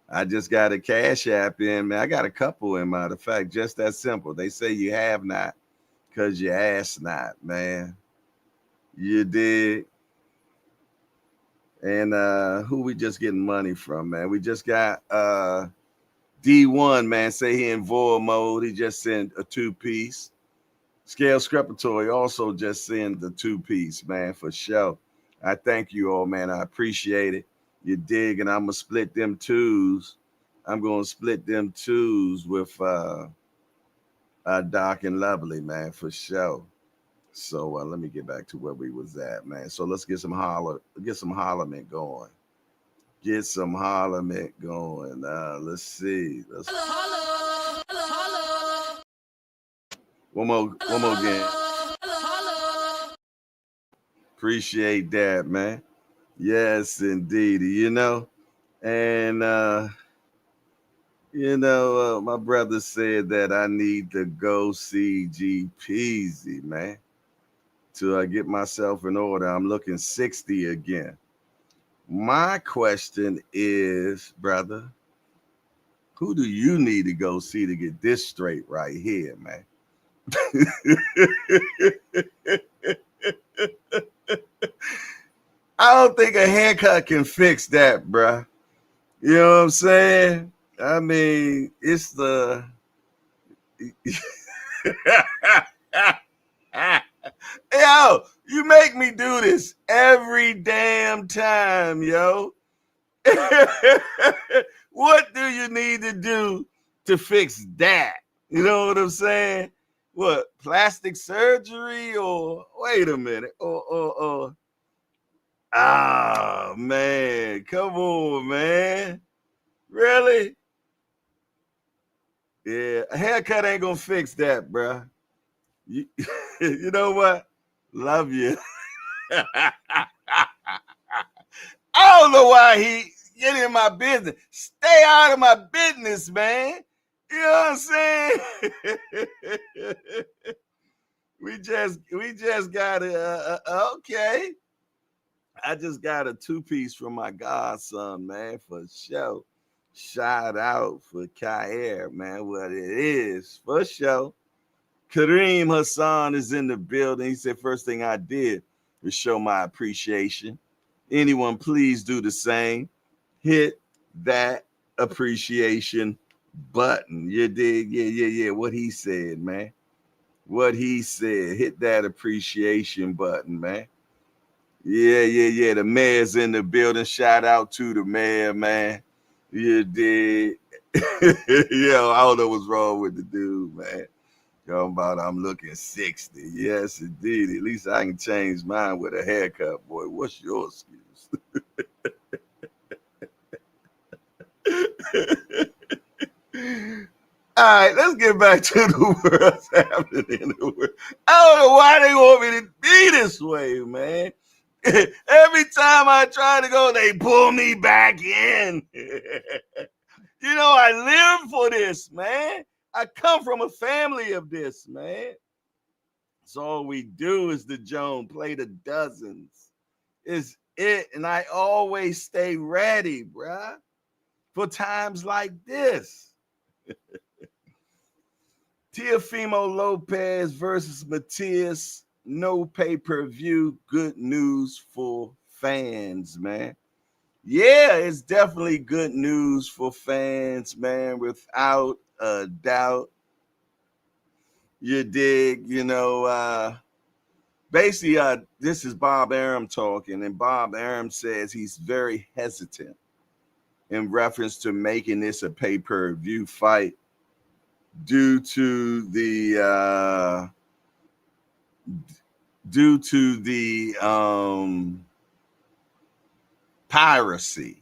I just got a Cash App in, man. I got a couple in, matter of fact. Just that simple. They say you have not because you ask not, man. You dig? And who we just getting money from, man? We just got D1, man. Say he in void mode. He just sent a 2-piece. Scale Screpatory also just sent the 2-piece, man, for sure. I thank you all, man. I appreciate it. You dig? And I'm going to split them twos. I'm going to split them twos with Doc and Lovely, man, for sure. So let me get back to where we was at, man. So let's get some hollerment going. Get some hollerment going. Let's see. One more again. Appreciate that, man. Yes, indeed. And my brother said that I need to go see G Peasy, man, to get myself in order. I'm looking 60 again. My question is, brother, who do you need to go see to get this straight right here, man? I don't think a haircut can fix that, bruh. You know what I'm saying? I mean, it's the yo, you make me do this every damn time, yo. What do you need to do to fix that? You know what I'm saying? What, plastic surgery or wait a minute? Or ah, man, come on, man. Really? Yeah, a haircut ain't gonna fix that, bro. You, you know what? Love you. I don't know why he get in my business. Stay out of my business, man. You know what I'm saying? we just got a okay. I just got a 2-piece from my godson, man, for sure. Shout out for Kair, man, what it is, for sure. Kareem Hassan is in the building. He said, first thing I did was show my appreciation. Anyone, please do the same. Hit that appreciation button. You dig? Yeah. What he said, man. What he said. Hit that appreciation button, man. Yeah. The mayor's in the building. Shout out to the mayor, man. You dig? Yo, I don't know what's wrong with the dude, man. I'm looking 60. Yes, indeed. At least I can change mine with a haircut, boy. What's your excuse? All right, let's get back to the world's happening in the world. I don't know why they want me to be this way, man. Every time I try to go, they pull me back in. I live for this, man. I come from a family of this, man. So all we do is the Joan play the dozens. Is it, and I always stay ready, bruh, for times like this. Teofimo Lopez versus Matias, no pay-per-view. Good news for fans, man. Yeah, it's definitely good news for fans, man, without a doubt. You dig, basically, this is Bob Arum talking, and Bob Arum says he's very hesitant in reference to making this a pay-per-view fight due to the piracy.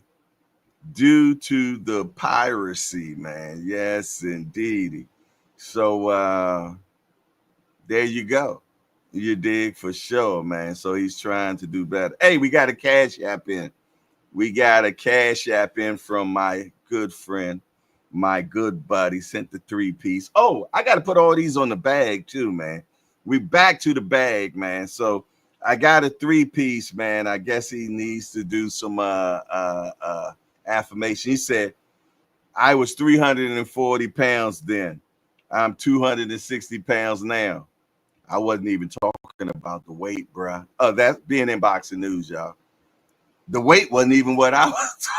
Due to the piracy, man. Yes, indeed. So there you go. You dig, for sure, man. So he's trying to do better. Hey, we got a cash app in. We got a cash app in from my good friend, my good buddy, sent the 3-piece. Oh, I got to put all these on the bag too, man. We back to the bag, man. So I got a 3-piece, man. I guess he needs to do some affirmation. He said, I was 340 pounds then. I'm 260 pounds now. I wasn't even talking about the weight, bruh. Oh, that's being in boxing news, y'all. The weight wasn't even what I was.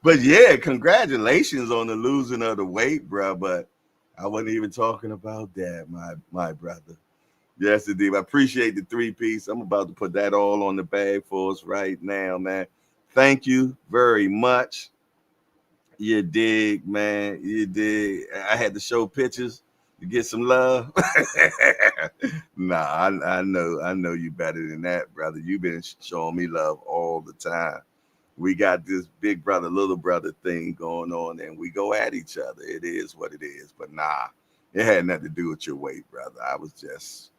But yeah, congratulations on the losing of the weight, bruh. But I wasn't even talking about that, my brother. Yes, indeed. I appreciate the 3-piece. I'm about to put that all on the bag for us right now, man. Thank you very much. You dig, man. You dig. I had to show pictures to get some love. Nah, I know you better than that, brother. You've been showing me love all the time. We got this big brother, little brother thing going on, and we go at each other. It is what it is. But nah, it had nothing to do with your weight, brother. I was just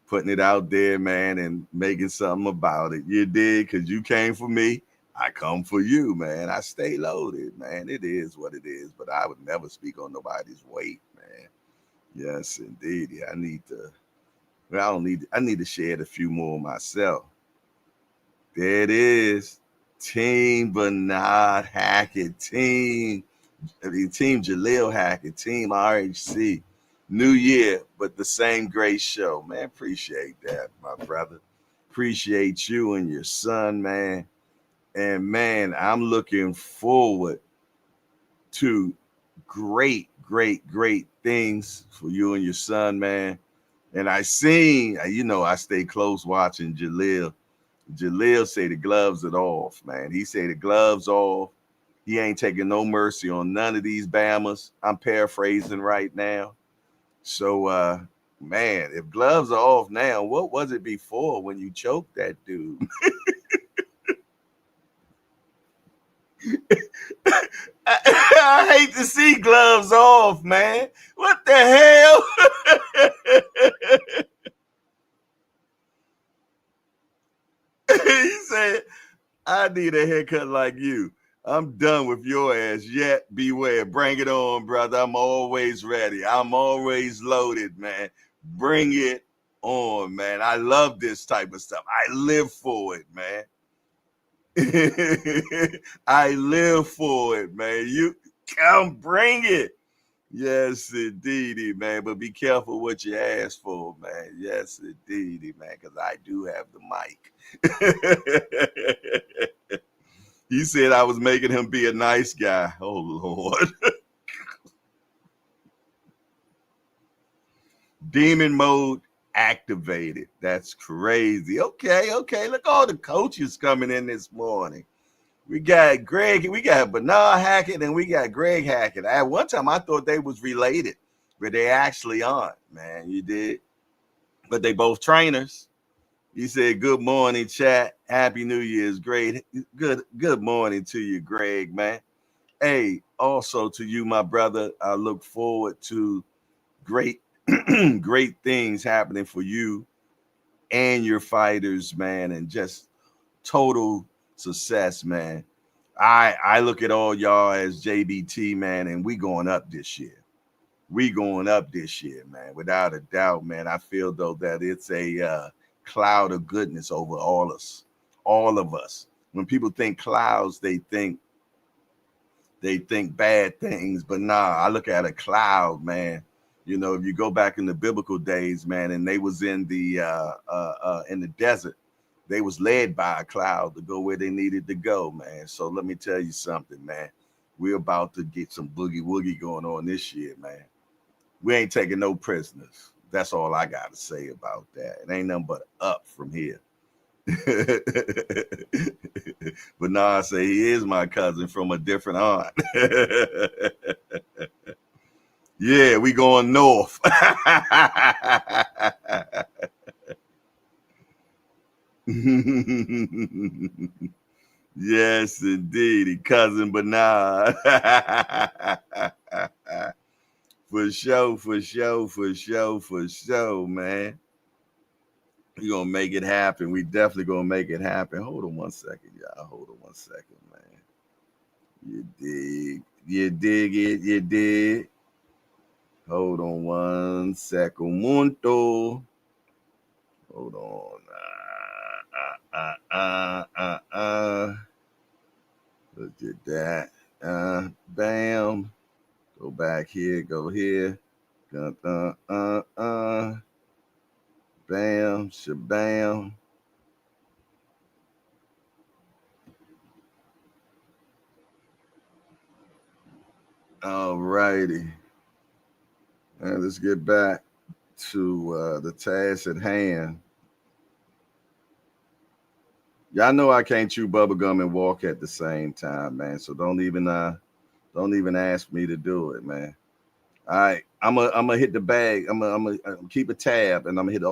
putting it out there, man, and making something about it. You did, because you came for me. I come for you, man. I stay loaded, man. It is what it is, but I would never speak on nobody's weight, man. Yes, indeed. Yeah, I need to share a few more myself. There it is. Team Bernard Hackett, Team Jaleel Hackett, Team RHC. New year, but the same great show, man. Appreciate that, my brother. Appreciate you and your son, man. And man, I'm looking forward to great things for you and your son, man. And I seen, I stay close watching Jaleel. Jaleel say the gloves are off, man. He say the gloves off. He ain't taking no mercy on none of these Bamas. I'm paraphrasing right now. So, man, if gloves are off now, what was it before when you choked that dude? I hate to see gloves off, man. What the hell? He said, I need a haircut like you. I'm done with your ass. Yet beware. Bring it on, brother. I'm always ready. I'm always loaded, man. Bring it on, man. I love this type of stuff. I live for it, man. I live for it, man. You come bring it. Yes, indeedy, man. But be careful what you ask for, man. Yes, indeedy, man, because I do have the mic. He said I was making him be a nice guy. Oh, Lord. Demon mode activated. That's crazy. Okay. Look, all the coaches coming in this morning. We got Greg, we got Bernard Hackett, and we got Greg Hackett. At one time, I thought they was related, but they actually aren't, man. You did. But they both trainers. He said, good morning, chat. Happy New Year's. Great. Good morning to you, Greg, man. Hey, also to you, my brother. I look forward to great things happening for you and your fighters, man, and just total success, man. I look at all y'all as JBT, man, and we going up this year. We going up this year, man, without a doubt, man. I feel though that it's a cloud of goodness over all of us. When people think clouds, they think bad things, but nah, I look at a cloud, man. You know, if you go back in the biblical days, man, and they was in the desert, they was led by a cloud to go where they needed to go, man. So let me tell you something, man. We're about to get some boogie woogie going on this year, man. We ain't taking no prisoners. That's all I got to say about that. It ain't nothing but up from here. But nah, I say he is my cousin from a different aunt. Yeah, we going north. Yes, indeed, cousin Bernard. For sure, for sure, for sure, for sure, man. We gonna make it happen. We definitely gonna make it happen. Hold on one second, y'all. Hold on one second, man. You dig? You dig it? You dig? Hold on one second, Monto. Hold on. Look at that. Bam. Go back here. Go here. Bam. Shabam. All righty. And let's get back to the task at hand. Y'all know I can't chew bubblegum and walk at the same time, man. So don't even ask me to do it, man. All right, I'm gonna hit the bag. I'm gonna keep a tab, and I'm gonna hit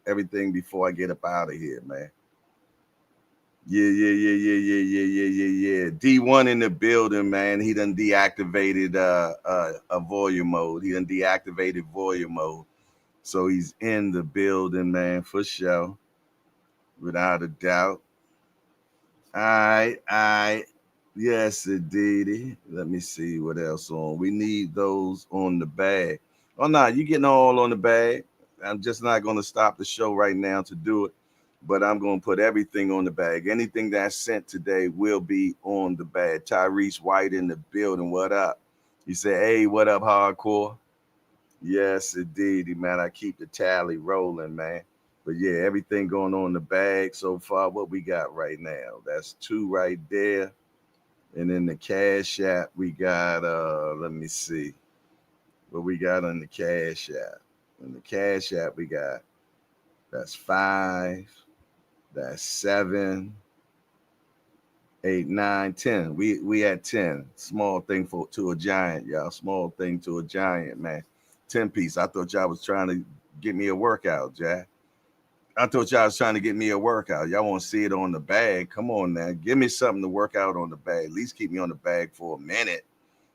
everything before I get up out of here, man. Yeah. D1 in the building, man. He done deactivated a volume mode. He done deactivated volume mode. So he's in the building, man, for sure. Without a doubt. All right. Yes, indeed. Let me see what else on. We need those on the bag. Oh, no, you getting all on the bag. I'm just not going to stop the show right now to do it, but I'm going to put everything on the bag. Anything that's sent today will be on the bag. Tyrese White in the building. What up? He said, hey, what up, hardcore? Yes, indeed, man. I keep the tally rolling, man. But yeah, everything going on in the bag so far. What we got right now? That's 2 right there. And in the Cash App, we got let me see what we got on the Cash App. In the Cash App, we got that's 5, that's 7, 8, 9, 10. We at 10. Small thing to a giant, y'all. Small thing to a giant, man. 10 piece. I thought y'all was trying to get me a workout, Jack. I thought y'all was trying to get me a workout. Y'all want to see it on the bag. Come on now. Give me something to work out on the bag. At least keep me on the bag for a minute.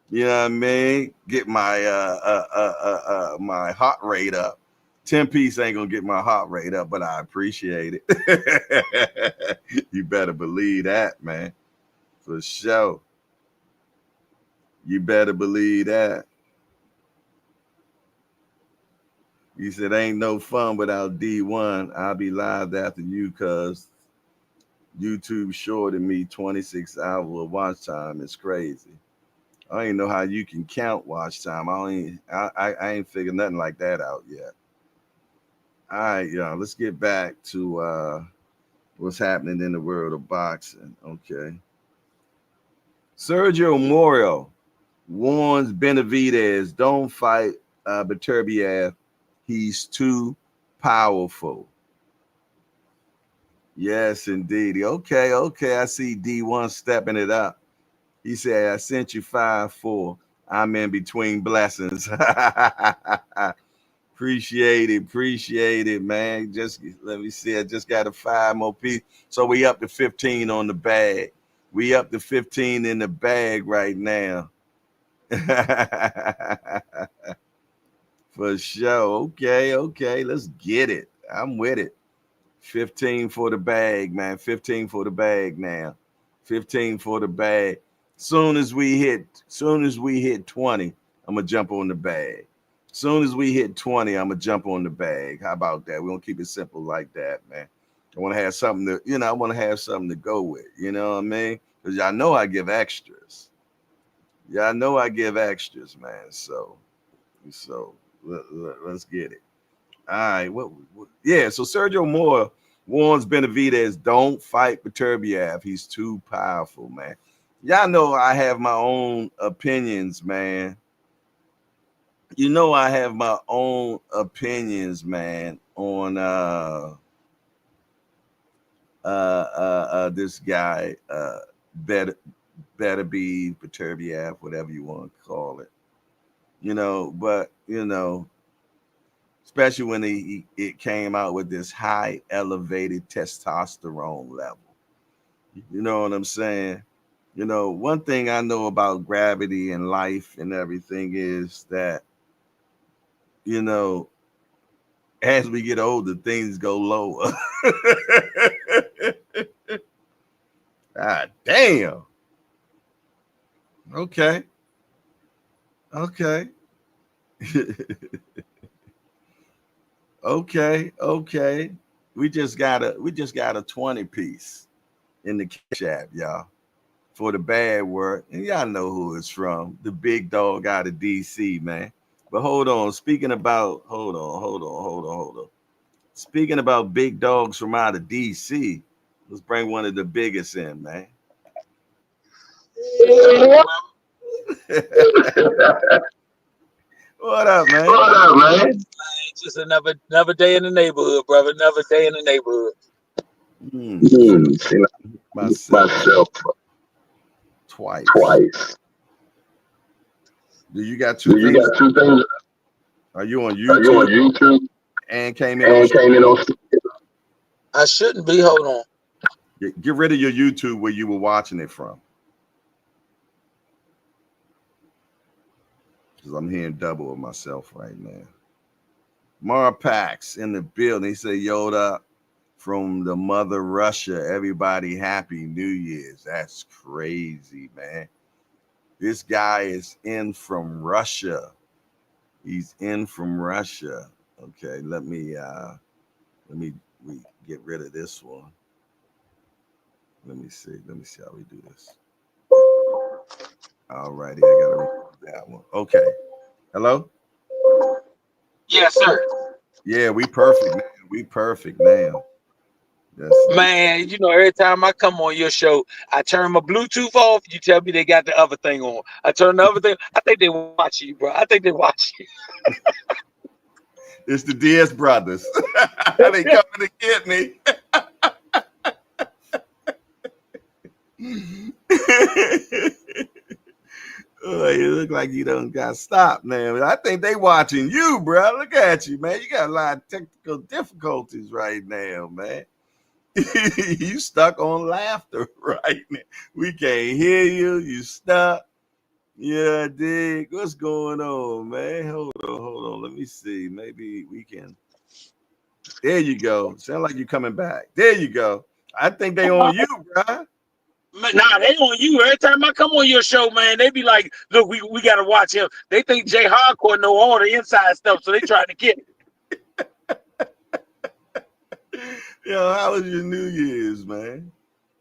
You know what I mean? Get my my heart rate up. 10 piece ain't gonna get my heart rate up, but I appreciate it. You better believe that, man. For sure. You better believe that. He said, ain't no fun without D1. I'll be live after you because YouTube shorted me 26 hours of watch time. It's crazy. I don't even know how you can count watch time. I ain't figured nothing like that out yet. All right, y'all. Let's get back to what's happening in the world of boxing. Okay. Sergio Moro warns Benavidez, don't fight Beterbiev. He's too powerful. Yes, indeed. Okay. I see D1 stepping it up. He said, I sent you 5-4. I'm in between blessings. Appreciate it, man. Just let me see. I just got a 5 more piece. So we up to 15 on the bag. We up to 15 in the bag right now. For sure. Okay. Let's get it. I'm with it. 15 for the bag, man. 15 for the bag now. 15 for the bag. Soon as we hit 20, I'm gonna jump on the bag. Soon as we hit 20, I'm gonna jump on the bag. How about that? We're gonna keep it simple like that, man. I want to have something to, I want to have something to go with. You know what I mean? Because y'all know I give extras. Y'all know I give extras, man. So let's get it. All right. Yeah. So Sergio Moro warns Benavidez, don't fight Beterbiev. He's too powerful, man. Y'all know I have my own opinions, man. You know I have my own opinions, man, on this guy, better be Perturbiav, whatever you want to call it. But especially when it came out with this high elevated testosterone level. You know what I'm saying? One thing I know about gravity and life and everything is that, you know, as we get older, things go lower. Ah, damn. Okay. Okay. Okay. We just got a 20 piece in the cash app, y'all, for the bad word. And y'all know who it's from. The big dog out of DC, man. But hold on. Hold on. Speaking about big dogs from out of DC, let's bring one of the biggest in, man. What up, man? What up, man? Just another day in the neighborhood, brother. Another day in the neighborhood. See myself twice. Do you got two things? Are you on YouTube? And came in on. I shouldn't be. Hold on. Get rid of your YouTube where you were watching it from. Because I'm hearing double of myself right now. Marpax in the building. He said, Yoda from the mother Russia. Everybody happy New Year's. That's crazy, man. This guy is in from Russia. He's in from Russia. Okay, let me get rid of this one. Let me see how we do this. All righty, I gotta remove that one. Okay. Hello? Yes, sir. Yeah, we perfect, man. We perfect now. Man, every time I come on your show, I turn my Bluetooth off. You tell me they got the other thing on. I turn the other thing. I think they watch you, bro. I think they watch you. It's the DS brothers. They coming to get me. Oh, you look like you don't got stopped now. I think they watching you, bro. Look at you, man. You got a lot of technical difficulties right now, man. You stuck on laughter right now. We can't hear you. You stuck. Yeah, dig. What's going on, man? Hold on. Let me see. Maybe we can. There you go. Sound like you coming back. There you go. I think they on you, bro. Nah, they on you. Every time I come on your show, man, they be like, look, we got to watch him. They think Jay Hardcore know all the inside stuff, so they trying to get it. Yo, how was your New Year's, man?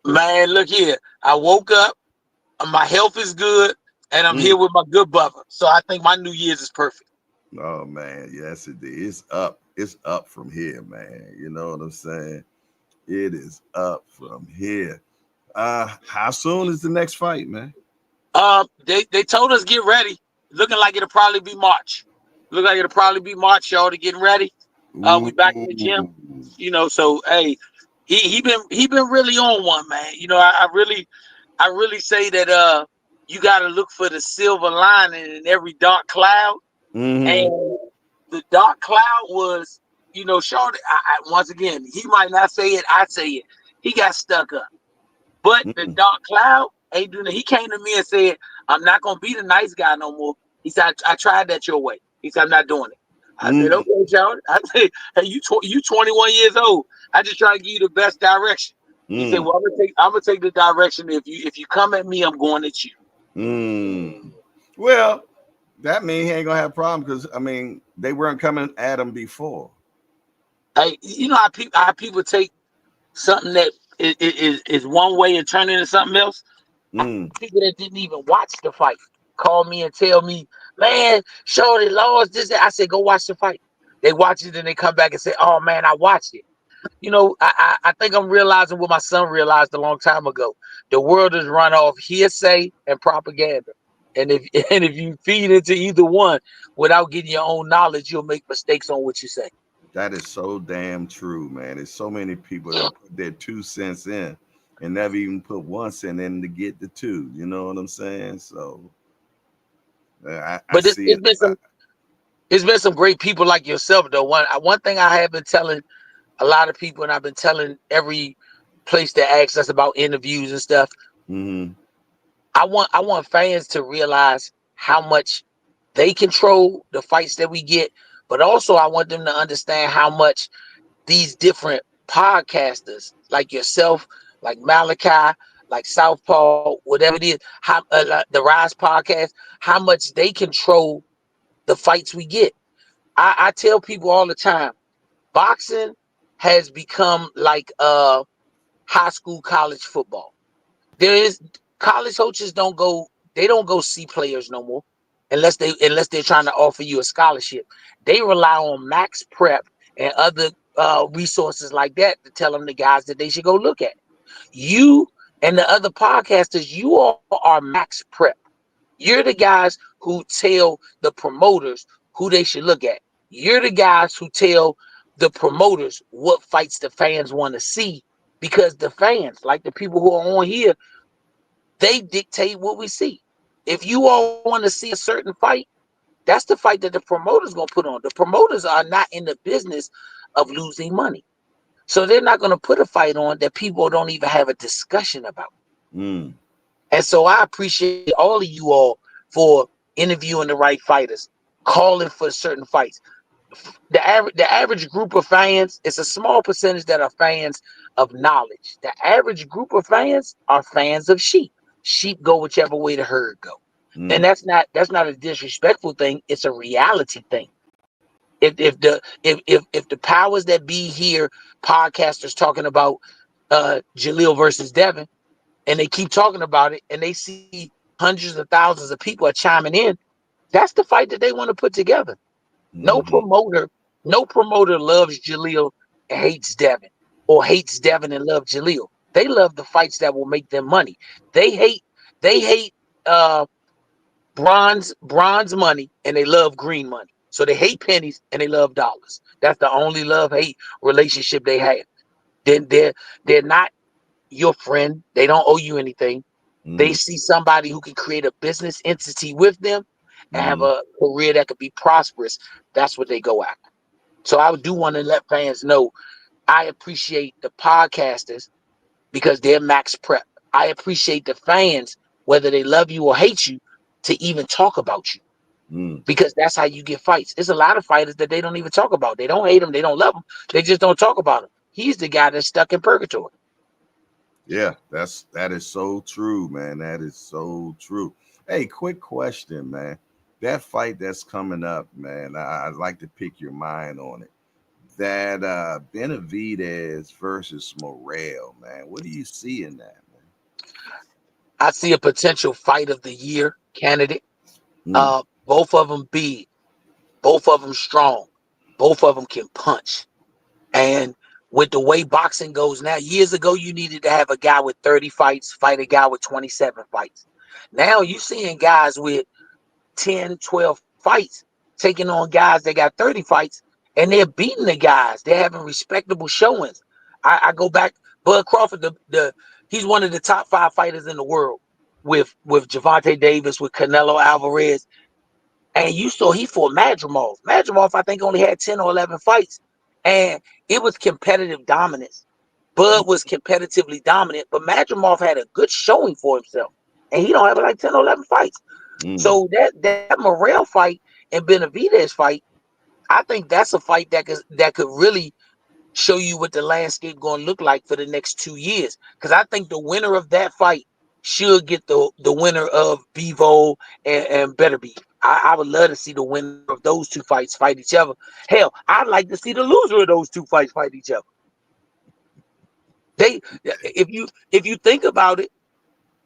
Man, look here. I woke up. My health is good, and I'm here with my good brother. So I think my New Year's is perfect. Oh, man. Yes, it is. It's up. It's up from here, man. You know what I'm saying? It is up from here. How soon is the next fight, man? They told us get ready. Looking like it'll probably be March. Y'all to getting ready. We back in the gym. So hey, he been really on one, man. I really say that you gotta look for the silver lining in every dark cloud. And the dark cloud was, Short. Once again, he might not say it, I say it. He got stuck up. But the dark cloud ain't doing it. He came to me and said, I'm not going to be the nice guy no more. He said, I tried that your way. He said, I'm not doing it. I said, okay, Charlie. I said, hey, you 21 years old. I just try to give you the best direction. He said, well, I'm gonna take the direction. If you come at me, I'm going at you. Well, that means he ain't going to have a problem because, they weren't coming at him before. Hey, you know how people take something that is one way and turn it into something else? People that didn't even watch the fight call me and tell me, man, Shorty lost this. I said, go watch the fight. They watch it and they come back and say, oh man, I watched it. I think I'm realizing what my son realized a long time ago. The world is run off hearsay and propaganda. And if and if you feed into either one without getting your own knowledge, you'll make mistakes on what you say. That is so damn true, man. There's so many people that put their 2 cents in and never even put 1 cent in to get the two. You know what I'm saying? So I But see it. it's been some great people like yourself though. One thing I have been telling a lot of people, and I've been telling every place that asks us about interviews and stuff. Mm-hmm. I want fans to realize how much they control the fights that we get, but also I want them to understand how much these different podcasters like yourself, like Malachi, like Southpaw, whatever it is, how like the Rise podcast, how much they control the fights we get. I tell people all the time, boxing has become like high school, college football. There is college coaches they don't go see players no more unless they're trying to offer you a scholarship. They rely on max prep and other resources like that to tell them the guys that they should go look at. You and the other podcasters, you all are max prep. You're the guys who tell the promoters who they should look at. You're the guys who tell the promoters what fights the fans want to see, because the fans, like the people who are on here, they dictate what we see. If you all want to see a certain fight, that's the fight that the promoter's going to put on. The promoters are not in the business of losing money. So they're not going to put a fight on that people don't even have a discussion about. Mm. And so I appreciate all of you all for interviewing the right fighters, calling for certain fights. The average group of fans, it's a small percentage that are fans of knowledge. The average group of fans are fans of sheep. Sheep go whichever way the herd go. And Mm. that's not a disrespectful thing. It's a reality thing. If the powers that be here, podcasters talking about Jaleel versus Devin, and they keep talking about it, and they see hundreds of thousands of people are chiming in, that's the fight that they want to put together. No Mm-hmm. promoter, no promoter loves Jaleel and hates Devin, or hates Devin and loves Jaleel. They love the fights that will make them money. They hate uh bronze money, and they love green money. So they hate pennies and they love dollars. That's the only love hate relationship they have. Then they're not your friend. They don't owe you anything. They Mm-hmm. see somebody who can create a business entity with them and have Mm-hmm. a career that could be prosperous. That's what they go after. So I do want to let fans know I appreciate the podcasters because they're max prep. I appreciate the fans, whether they love you or hate you, to even talk about you, Mm. because that's how you get fights. There's a lot of fighters that they don't even talk about. They don't hate them. They don't love them. They just don't talk about him. He's the guy that's stuck in purgatory. Yeah, that is so true, man. That is so true. Hey, quick question, man. That fight that's coming up, man. I'd like to pick your mind on it. That Benavidez versus Morel, man. What do you see in that, I see a potential fight of the year candidate. man? Both of them big, both of them strong, both of them can punch. And with the way boxing goes now, years ago you needed to have a guy with 30 fights fight a guy with 27 fights. Now you're seeing guys with 10, 12 fights taking on guys that got 30 fights, and they're beating the guys. They're having respectable showings. I go back, Bud Crawford, the he's one of the top 5 fighters in the world with Javante Davis, with Canelo Alvarez. And you saw he fought Madrimov. Madrimov, I think, only had 10 or 11 fights. And it was competitive dominance. Bud was competitively dominant, but Madrimov had a good showing for himself. And he don't have like 10 or 11 fights. Mm. So that Morel fight and Benavidez fight, I think that's a fight that could really show you what the landscape going to look like for the next 2 years. Because I think the winner of that fight should get the winner of Bevo and Better Be. I would love to see the winner of those two fights fight each other. Hell, I'd like to see the loser of those two fights fight each other. They, if you think about it,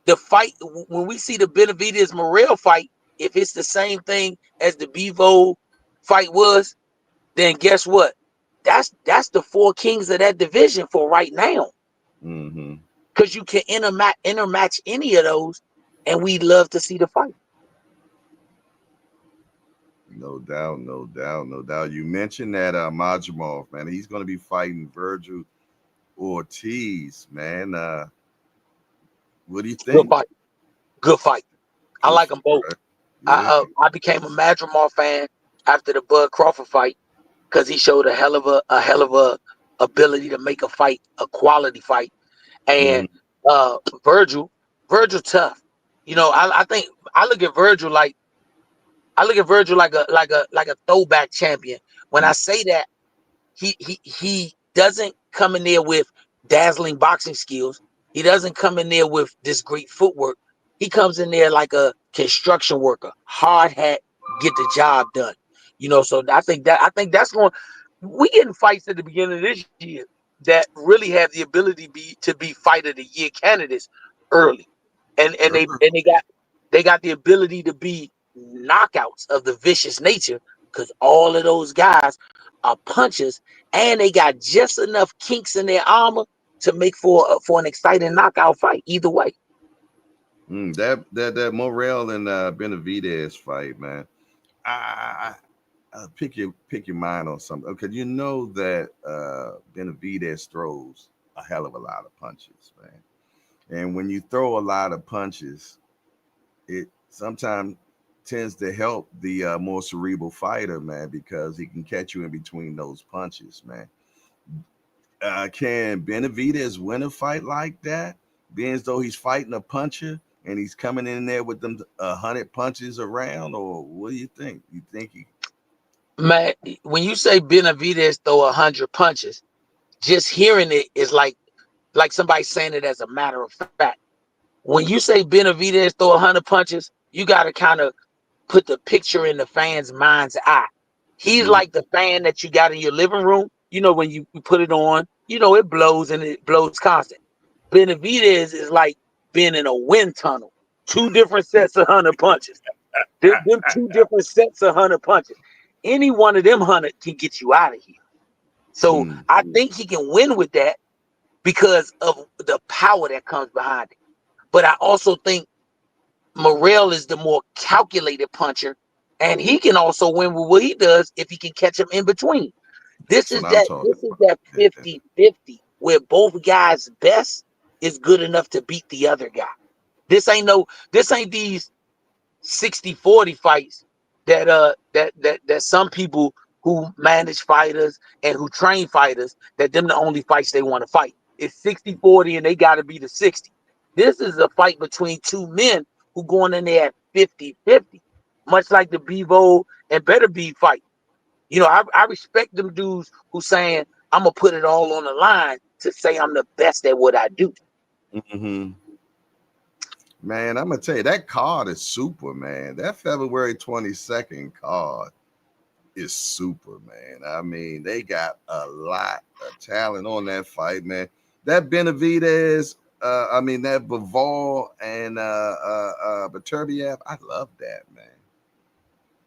the fight when we see the Benavidez Morel fight, if it's the same thing as the Bevo fight was, then guess what? that's the four kings of that division for right now. Mm-hmm. Because you can intermatch any of those, and we'd love to see the fight. No doubt, no doubt, no doubt. You mentioned that Majimov, man. He's going to be fighting Virgil Ortiz, man. What do you Good think? fight. Good fight. I Good like fight, them both. right? Yeah. I became a Madrimov fan after the Bud Crawford fight because he showed a hell of a ability to make a fight a quality fight. And Mm-hmm. uh Virgil, Virgil tough. I think I look at Virgil like a throwback champion. When I say that, he doesn't come in there with dazzling boxing skills. He doesn't come in there with this great footwork. He comes in there like a construction worker, hard hat, get the job done. So I think that's going. We getting fights at the beginning of this year that really have the ability to be fight of the year candidates early, and they got the ability to be knockouts of the vicious nature because all of those guys are punchers and they got just enough kinks in their armor to make for an exciting knockout fight either way. That Morel and Benavidez fight, man. Pick your mind on something. Okay, you know that Benavidez throws a hell of a lot of punches, man. And when you throw a lot of punches, it sometimes tends to help the more cerebral fighter, man, because he can catch you in between those punches, man. Can Benavidez win a fight like that, being as though he's fighting a puncher and he's coming in there with them 100 punches around, or what do you think? You think he? Man, when you say Benavidez throw 100 punches, just hearing it is like somebody saying it as a matter of fact. When you say Benavidez throw 100 punches, you got to kind of put the picture in the fan's mind's eye. He's Mhm. like the fan that you got in your living room. When you put it on, it blows and it blows constant. Benavidez is like being in a wind tunnel. Two different sets of 100 punches. Them two different sets of 100 punches. Any one of them 100 can get you out of here. So Mm. I think he can win with that because of the power that comes behind it. But I also think Morrell is the more calculated puncher, and he can also win with what he does if he can catch him in between. This That's what is I'm that talking this is about. that Yeah. 50-50 where both guys' best is good enough to beat the other guy. This ain't these 60-40 fights that some people who manage fighters and who train fighters, that them the only fights they want to fight. It's 60-40 and they got to be the 60. This is a fight between two men who going in there at 50-50, much like the Bevo and Better Be fight. I respect them dudes who saying I'm gonna put it all on the line to say I'm the best at what I do. Hmm. Man, I'm gonna tell you that card is super, man. That February 22nd card is super, man. I mean, they got a lot of talent on that fight, man. That Benavidez, I mean that Bivol and Beterbiev, I love that, man.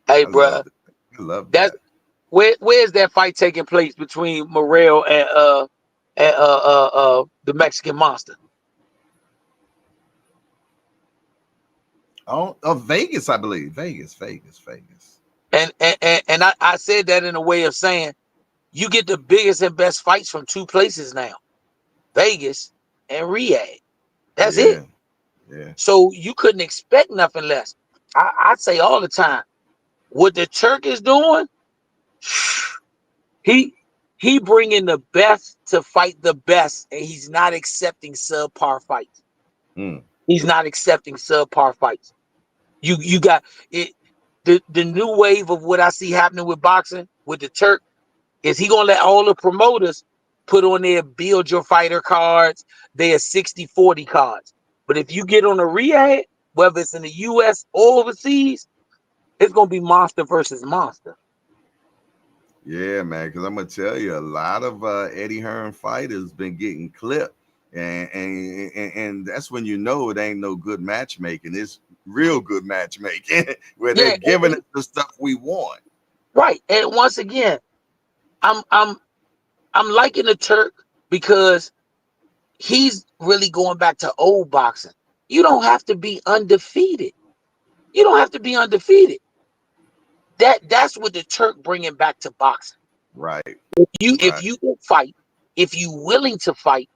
Hey, I love bruh, it. I love that's that. where's that fight taking place between Morel and the Mexican Monster? Oh, Vegas, I believe. Vegas. And I said that in a way of saying you get the biggest and best fights from two places now, Vegas and Riyadh. That's it. Yeah, yeah. So you couldn't expect nothing less. I say all the time, what the Turk is doing, he he bringing the best to fight the best, and he's not accepting subpar fights. Mm. He's not accepting subpar fights. You got it. The new wave of what I see happening with boxing with the Turk is he gonna let all the promoters put on their build your fighter cards, their 60-40 cards. But if you get on a Riyadh, whether it's in the US or overseas, it's gonna be monster versus monster. Yeah, man. Because I'm gonna tell you, a lot of Eddie Hearn fighters been getting clipped, and that's when you know it ain't no good matchmaking. It's real good matchmaking where they're Yeah, giving us the stuff we want. right. And once again, I'm I'm liking the Turk because he's really going back to old boxing. You don't have to be undefeated. You don't have to be undefeated. That's what the Turk bringing back to boxing. Right. If Right. you can fight, if you willing to fight,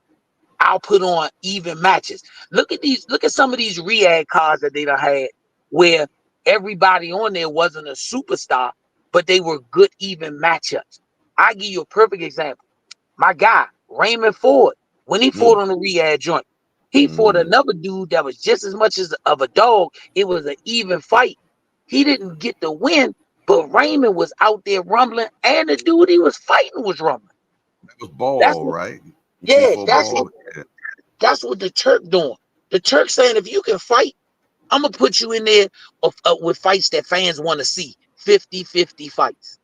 I'll put on even matches. Look at these. Look at some of these Riyadh cards that they done had, where everybody on there wasn't a superstar, but they were good even matchups. I give you a perfect example. My guy Raymond Ford, when he fought Mm. on the Riyadh joint, he fought Mm. another dude that was just as much as of a dog. It was an even fight. He didn't get the win, but Raymond was out there rumbling, and the dude he was fighting was rumbling. That was That's ball, what, right? yeah, C4 ball. Yeah. that's what the Turk doing. The Turk saying if you can fight, I'm gonna put you in there with fights that fans want to see. 50-50 fights.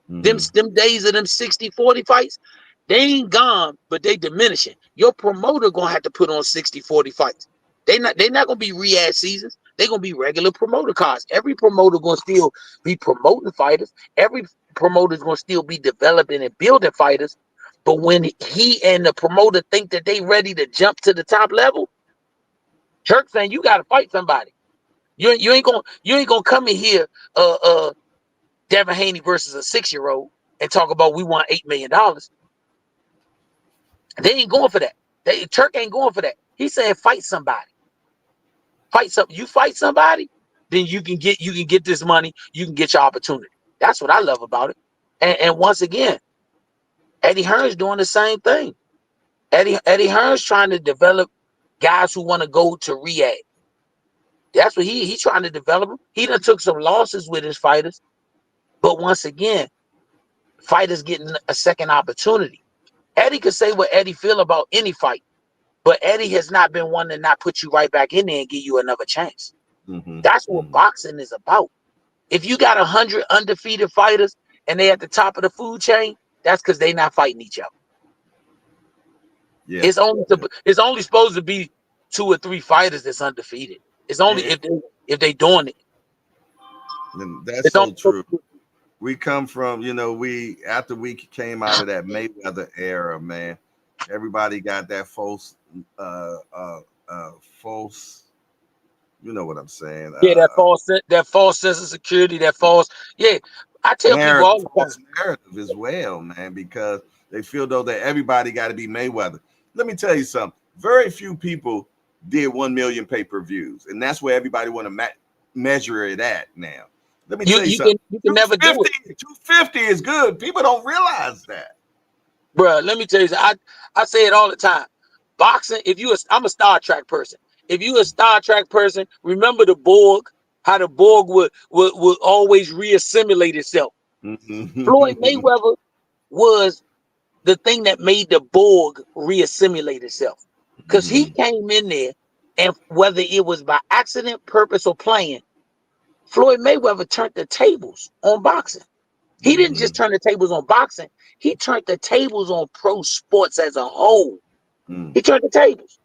Them Mm-hmm. them days of them 60-40 fights, they ain't gone, but they diminishing. Your promoter gonna have to put on 60-40 fights. They not gonna be Riyadh seasons. They gonna be regular promoter cards. Every promoter gonna still be promoting fighters. Every promoter's gonna still be developing and building fighters. But when he and the promoter think that they ready to jump to the top level, Turk saying you gotta fight somebody. You ain't gonna come in here, Devin Haney versus a 6-year-old and talk about we want $8 million. They ain't going for that. Turk ain't going for that. He's saying fight somebody. You fight somebody, then you can get this money. You can get your opportunity. That's what I love about it. And once again, Eddie Hearn's doing the same thing. Eddie Hearn's trying to develop guys who want to go to Riyadh. That's what he's trying to develop them. He done took some losses with his fighters, but once again, fighters getting a second opportunity. Eddie could say what Eddie feel about any fight, but Eddie has not been one to not put you right back in there and give you another chance. Mm-hmm. That's what Mm-hmm. boxing is about. If you got 100 undefeated fighters and they at the top of the food chain, that's because they not fighting each other. Yeah. It's only supposed to be 2 or 3 fighters that's undefeated. It's only And, if they doing it. and that's It's only so supposed true. to We come from, we after we came out of that Mayweather era, man. Everybody got that false. You know what I'm saying? yeah, that false sense of security, that false. Yeah, I tell people Narrative, all the time. false narrative as well, man, because they feel though that everybody got to be Mayweather. Let me tell you something. Very few people did 1 million pay-per-views, and that's where everybody want to measure it at now. Let me You tell you you can something. you can never do it. 250 is good. People don't realize that. Bro, let me tell you, I say it all the time. Boxing, I'm a Star Trek person. If you a Star Trek person, remember the Borg, how the Borg would always reassimilate itself. Floyd Mayweather was the thing that made the Borg reassimilate itself. Because he came in there, and whether it was by accident, purpose, or plan, Floyd Mayweather turned the tables on boxing. He didn't just turn the tables on boxing. He turned the tables on pro sports as a whole. He turned the tables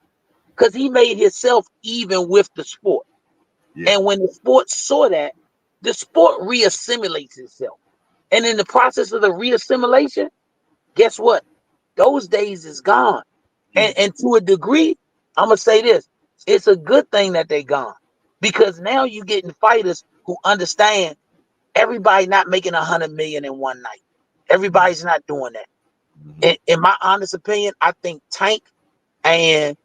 because he made himself even with the sport. Yeah. And when the sport saw that, the sport reassimilates itself. And in the process of the reassimilation, guess what? Those days is gone. And to a degree, I'm gonna say this: it's a good thing that they gone because now you're getting fighters who understand everybody not making 100 million in one night. Everybody's not doing that. In my honest opinion, I think Tank and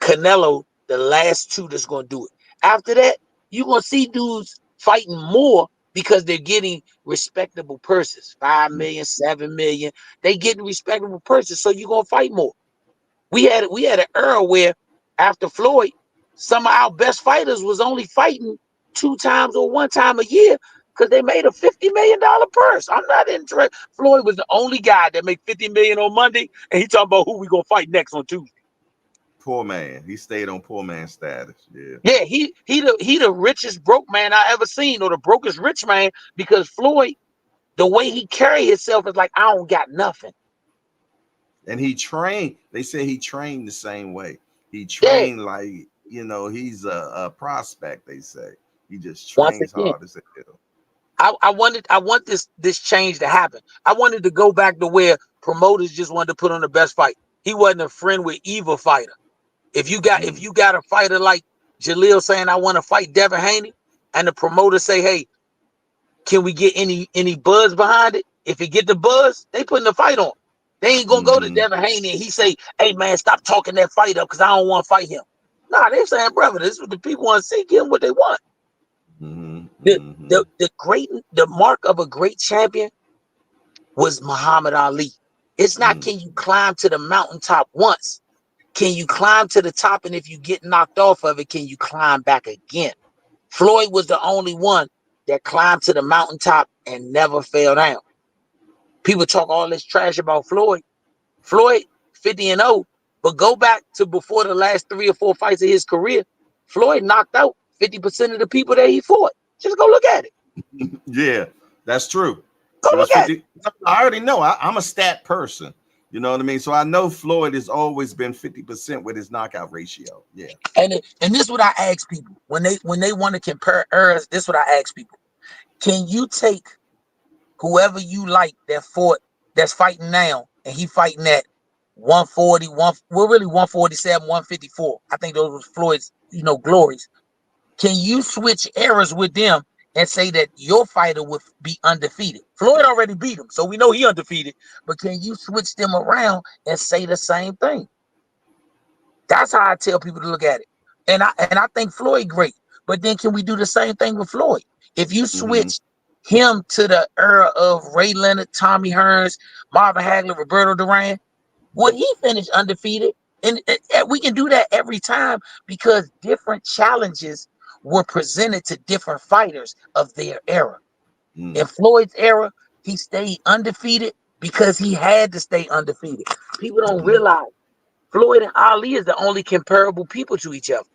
Canelo, the last two that's gonna do it. After that, you're gonna see dudes fighting more because they're getting respectable purses. 5 million, 7 million. They getting respectable purses, so you're gonna fight more. We had an era where after Floyd, some of our best fighters was only fighting 2 times or 1 time a year because they made a $50 million purse. I'm not interested. Floyd was the only guy that made 50 million on Monday, and he talking about who we gonna fight next on Tuesday. Poor man. He stayed on poor man status. Yeah. Yeah, he the richest broke man I ever seen, or the brokest rich man, because Floyd, the way he carry himself is like, I don't got nothing. And he trained. They say he trained the same way. He Yeah. trained like he's a prospect. They say he just Once trains again, hard as hell. I want this change to happen. I wanted to go back to where promoters just wanted to put on the best fight. He wasn't a friend with either fighter. If you got a fighter like Jaleel saying I want to fight Devin Haney, and the promoter say, hey, can we get any buzz behind it? If it get the buzz, they putting the fight on. They ain't gonna go to Devin Haney and he say, hey man, stop talking that fight up because I don't want to fight him. Nah, they're saying, brother, this is what the people want to see. Give them what they want. The mark of a great champion was Muhammad Ali. It's not can you climb to the mountaintop once. Can you climb to the top, and if you get knocked off of it, can you climb back again? Floyd was the only one that climbed to the mountaintop and never fell down. People talk all this trash about Floyd. Floyd 50-0, but go back to before the last 3 or 4 fights of his career. Floyd knocked out 50% of the people that he fought. Just go look at it. Yeah, that's true. Go look at it. I already know. I'm a stat person. You know what I mean? So I know Floyd has always been 50% with his knockout ratio. Yeah. And this is what I ask people when they want to compare eras. This is what I ask people: can you take whoever you like that's fighting now, and he fighting at 140, 147, 154? I think those was Floyd's, glories. Can you switch eras with them and say that your fighter would be undefeated? Floyd already beat him, so we know he undefeated. But can you switch them around and say the same thing? That's how I tell people to look at it. And I think Floyd great. But then can we do the same thing with Floyd? If you switch him to the era of Ray Leonard, Tommy Hearns, Marvin Hagler, Roberto Duran, would he finish undefeated? And we can do that every time because different challenges were presented to different fighters of their era. In Floyd's era, he stayed undefeated because he had to stay undefeated. People don't realize Floyd and Ali is the only comparable people to each other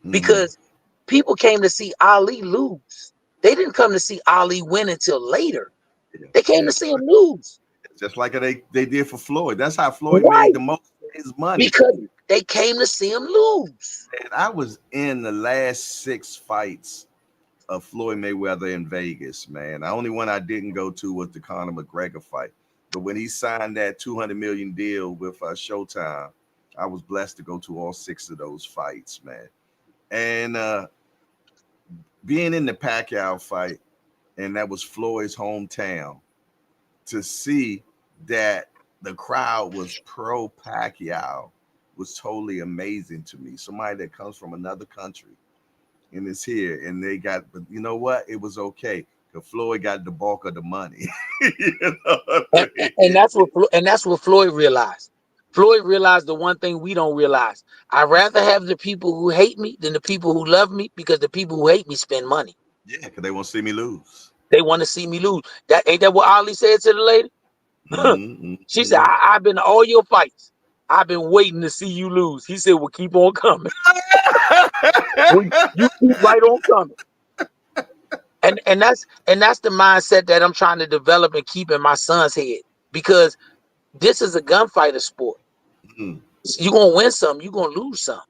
because people came to see Ali lose. They didn't come to see Ali win until later. They came to see him lose. Just like they did for Floyd. That's how Floyd made the most of his money. Because they came to see him lose. And I was in the last 6 fights of Floyd Mayweather in Vegas, man. The only one I didn't go to was the Conor McGregor fight. But when he signed that $200 million deal with Showtime, I was blessed to go to all 6 of those fights, man. And being in the Pacquiao fight, and that was Floyd's hometown, to see that the crowd was pro Pacquiao was totally amazing to me. Somebody that comes from another country and is here, and they got, but you know what? It was okay because Floyd got the bulk of the money. You know what I mean? and that's what Floyd realized. Floyd realized the one thing we don't realize. I'd rather have the people who hate me than the people who love me because the people who hate me spend money. Yeah, because they won't see me lose. They want to see me lose. That ain't that what Ali said to the lady? She said, I've been to all your fights. I've been waiting to see you lose. He said, well, keep on coming. You keep right on coming. And that's the mindset that I'm trying to develop and keep in my son's head. Because this is a gunfighter sport. You're gonna win some, you're gonna lose some.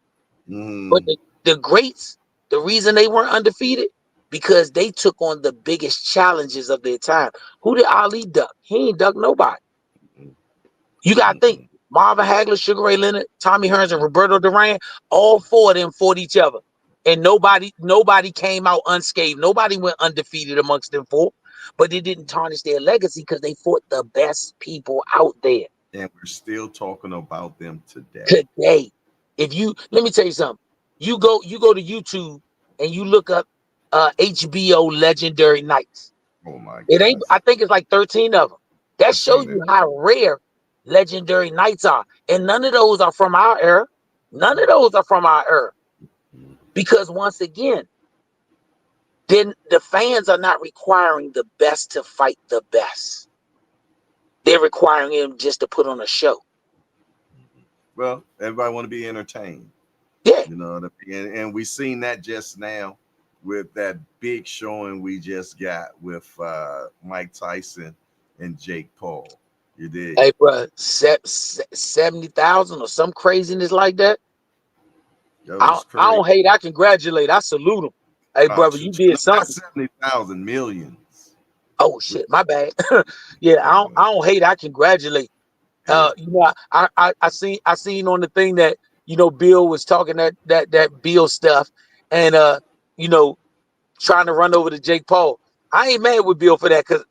But the greats, the reason they weren't undefeated, because they took on the biggest challenges of their time. Who did Ali duck? He ain't duck nobody. You gotta think. Marvin Hagler, Sugar Ray Leonard, Tommy Hearns, and Roberto Duran, all 4 of them fought each other. And nobody came out unscathed. Nobody went undefeated amongst them 4. But it didn't tarnish their legacy because they fought the best people out there. And we're still talking about them today. Let me tell you something. You go to YouTube and you look up HBO Legendary Nights. Oh my God. It ain't, I think it's like 13 of them. That shows you how rare legendary nights are. And none of those are from our era. None of those are from our era. Because once again, then the fans are not requiring the best to fight the best. They're requiring him just to put on a show. Well, everybody want to be entertained. Yeah. You know what I mean? And we seen that just now with that big showing we just got with Mike Tyson and Jake Paul. You did. Hey, bro, 70,000 or some craziness like that. I don't hate. I congratulate. I salute him. Hey, brother, you did something. 70,000 millions. Oh shit, my bad. Yeah, I don't hate. I congratulate. Yeah. You know, I seen on the thing that Bill was talking that Bill stuff, and you know, trying to run over to Jake Paul. I ain't mad with Bill for that because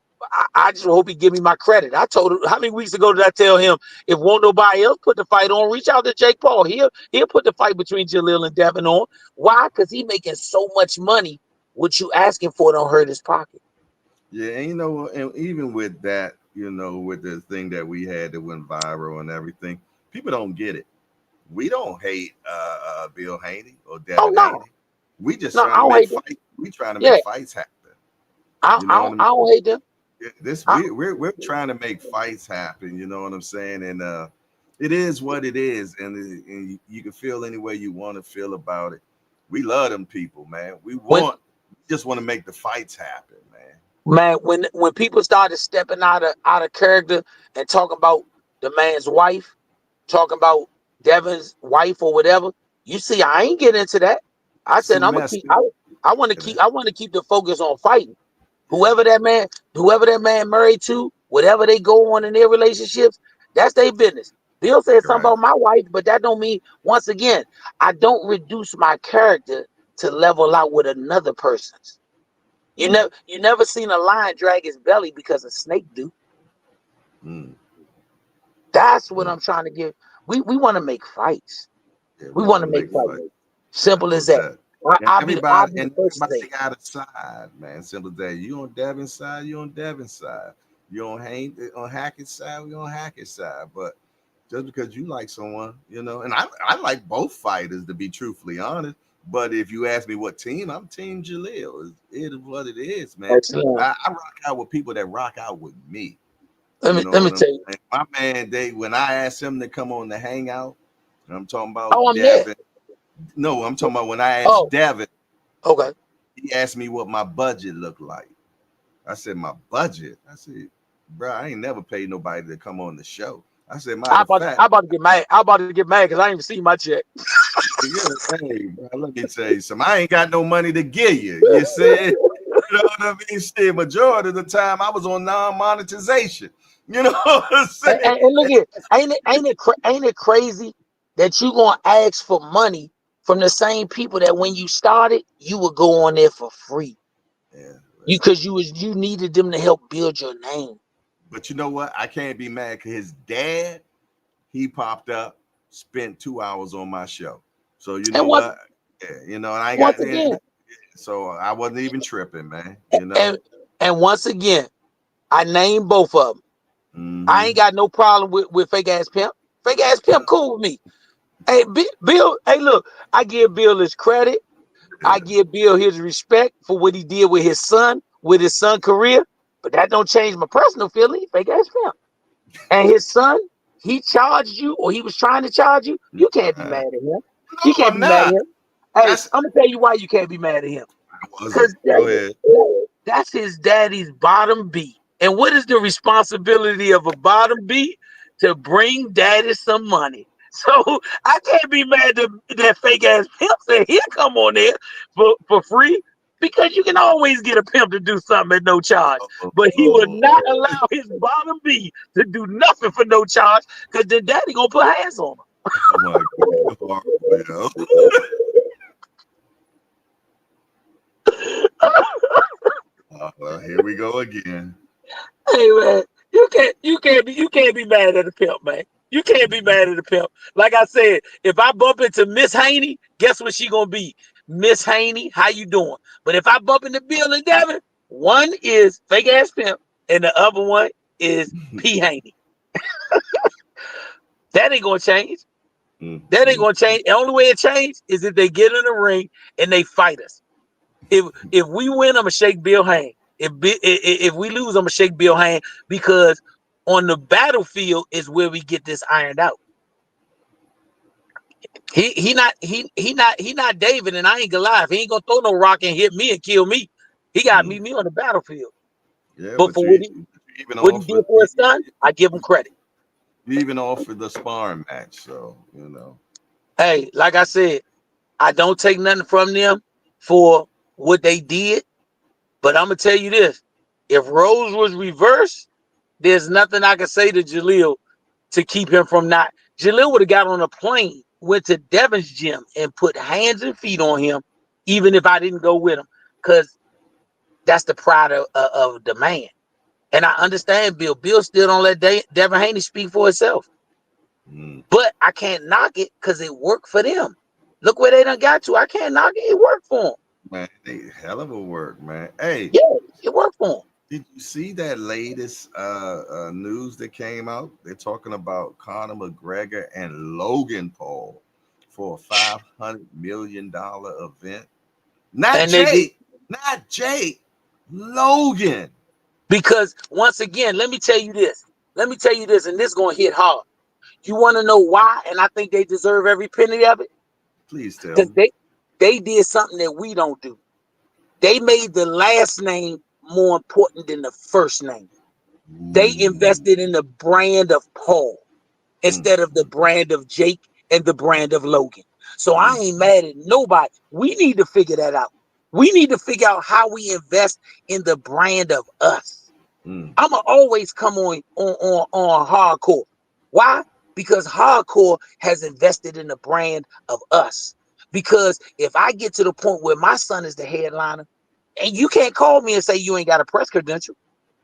I just hope he give me my credit. I told him how many weeks ago did I tell him if won't nobody else put the fight on, reach out to Jake Paul. He'll put the fight between Jalil and Devin on. Why? Because he making so much money. What you asking for don't hurt his pocket. Yeah, and and even with that, with the thing that we had that went viral and everything, people don't get it. We don't hate Bill Haney or Oh Devin no, Haney. We just no, I trying to don't make hate them. fights. We trying to Yeah, make fights happen. You know what I I mean? don't hate them. Yeah, This I, we're trying to make fights happen. You know what I'm saying? And it is what it is, and you can feel any way you want to feel about it. We love them people, man. when We just want to make the fights happen, man. man, when people started stepping out of character and talking about the man's wife, talking about Devin's wife or whatever, you see, I ain't get into that. I See, said I'm gonna man, keep. I want to that. keep the focus on fighting. Yeah, Whoever that man married to, whatever they go on in their relationships, that's their business. Bill said something right. about my wife, but that don't mean once again I don't reduce my character to level out with another person's. You never seen a lion drag his belly because a snake do. Mm, That's what mm. I'm trying to get. We want to make fights. Yeah, We we want want to to make make fights. fights. Simple Simple as as that. that. I'll be the And first to say. everybody got a side, man. Simple as that. You on Devin's side, you on Devin's side. You on Hackett's side, we on Hackett's side. But just because you like someone, and I like both fighters to be truthfully honest. But if you ask me what team, I'm Team Jaleel. It is what it is, man. Excellent. I rock out with people that rock out with me. Let You me know let me what I'm tell you. saying? My man, when I asked him to come on the hangout, I'm talking Oh, about I'm there. Devin. No, I'm talking about when I asked Oh, Devin, okay. he asked me what my budget looked like. I said, my budget? I said, bro, I ain't never paid nobody to come on the show. I said, I matter of about I fact, about to get mad. I about to get mad because I ain't even seen my check. yeah, hey, bro, let me tell you something. I ain't got no money to give you. You see? You know what I mean? Shit, majority of the time I was on non-monetization. You know what I'm saying? And look here, ain't it crazy that you gonna ask for money from the same people that when you started you would go on there for free. Yeah, well, You needed them to help build your name. but you know what? I can't be mad because his dad, he popped up, spent 2 hours on my show. So you And know what? Yeah, and I ain't got. once again, So I wasn't even tripping, man. You know. and once again, I named both of them. I Hmm. ain't got no problem with fake ass pimp. Fake ass pimp cool with me. Hey, Bill. Hey, look, I give Bill his credit. I Yeah. give Bill his respect for what he did with his son career. But that don't change my personal feeling. Fake ass pimp. And his son, he charged you, or he was trying to charge you. You can't be Right. mad at him. You No, can't I'm be mad at not. him. Hey, That's I'm gonna tell you why you can't be mad at him. I wasn't. Because Go ahead. that's his daddy's bottom beat. And what is the responsibility of a bottom beat? To bring daddy some money. So I can't be mad that that fake ass pimp said he'll come on there for free because you can always get a pimp to do something at no charge. Oh, But he will oh, not allow his bottom beat to do nothing for no charge because then daddy gonna put hands on oh my God. You're horrible, yo. him. Well, here we go again. Hey man, you can't be mad at the pimp, man. You can't be mad at the pimp. Like I said, if I bump into Miss Haney, guess what she gonna be? Miss Haney, how you doing? But if I bump into Bill and Devin, one is fake ass pimp, and the other one is P Haney. That ain't gonna change. Mm, That ain't mm, gonna change. The only way it changes is if they get in the ring and they fight us. If we win, I'm gonna shake Bill hand. If we lose, I'm gonna shake Bill hand because on the battlefield is where we get this ironed out. He not David, and I ain't Goliath. He ain't gonna throw no rock and hit me and kill me. He got to mm. meet me on the battlefield. Yeah, But but for you even what he did offered for his son, I give him credit. you even offered the sparring match, so Hey, like I said, I don't take nothing from them for what they did, but I'm gonna tell you this: if roles was reversed, there's nothing I can say to Jaleel to keep him from not. Jalil would have got on a plane, went to Devin's gym, and put hands and feet on him, even if I didn't go with him, because that's the pride of the man. And I understand Bill. Bill still don't let Devin Haney speak for himself. But I can't knock it because it worked for them. Look where they done got to. I can't knock it. It worked for them. Man, they hell of a work, man. Hey, Yeah, it worked for them. did you see that latest news that came out? They're talking about Conor McGregor and Logan Paul for a $500 million event. Not And they did, Jake, not Jake, Logan. because once again, let me tell you this. Let me tell you this, and this is gonna hit hard. You want to know why? And I think they deserve every penny of it. Please tell Because me. they did something that we don't do. They made the last name more important than the first name. They Ooh. invested in the brand of Paul Mm, instead of the brand of Jake and the brand of Logan. So I mm, ain't mad at nobody. We need to figure that out. We need to figure out how we invest in the brand of us. mm, I'ma always come on hardcore. Why? Because hardcore has invested in the brand of us. Because if I get to the point where my son is the headliner, and you can't call me and say you ain't got a press credential.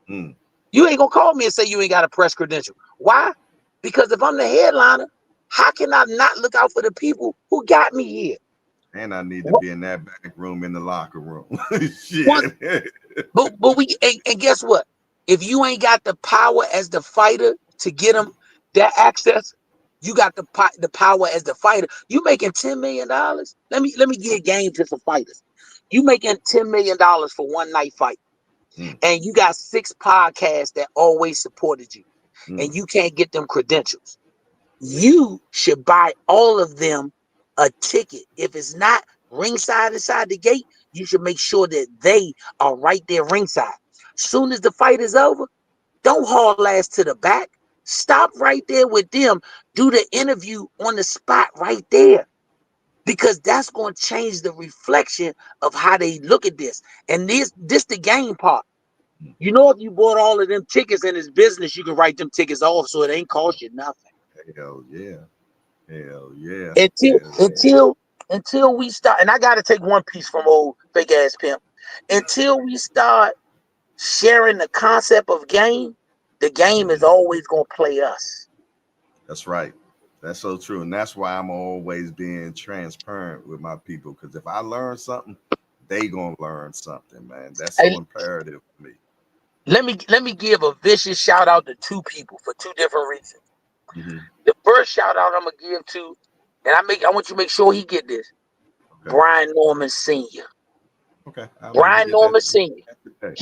mm. You ain't gonna call me and say you ain't got a press credential. Why? Because if I'm the headliner, how can I not look out for the people who got me here? And I need to What? be in that back room in the locker room. What? Shit. But we and guess what? If you ain't got the power as the fighter to get them that access, you got the power as the fighter. You making $10 million. Let me give game to some fighters. You making $10 million for one night fight, Mm, and you got 6 podcasts that always supported you, mm, and you can't get them credentials. You should buy all of them a ticket. If it's not ringside inside the gate, you should make sure that they are right there ringside. Soon as the fight is over, don't haul ass to the back. Stop right there with them. Do the interview on the spot right there. Because that's going to change the reflection of how they look at this. And this the game part. mm. You know, if you bought all of them tickets in this business, you can write them tickets off so it ain't cost you nothing. Hell yeah. Hell yeah. until Hell yeah. until until we start. And I got to take one piece from old fake ass pimp. Until we start sharing the concept of game, the game is Mhm. always gonna play us. That's right. That's so true. And that's why I'm always being transparent with my people. Because if I learn something, they gonna learn something, man. That's so And imperative for me. let me give a vicious shout out to 2 people for 2 different reasons. Hmm. The first shout out I'm gonna give to, and I want you to make sure he get this, Okay. Brian Norman Sr. Okay. I'll maybe Brian get that Norman Sr. today.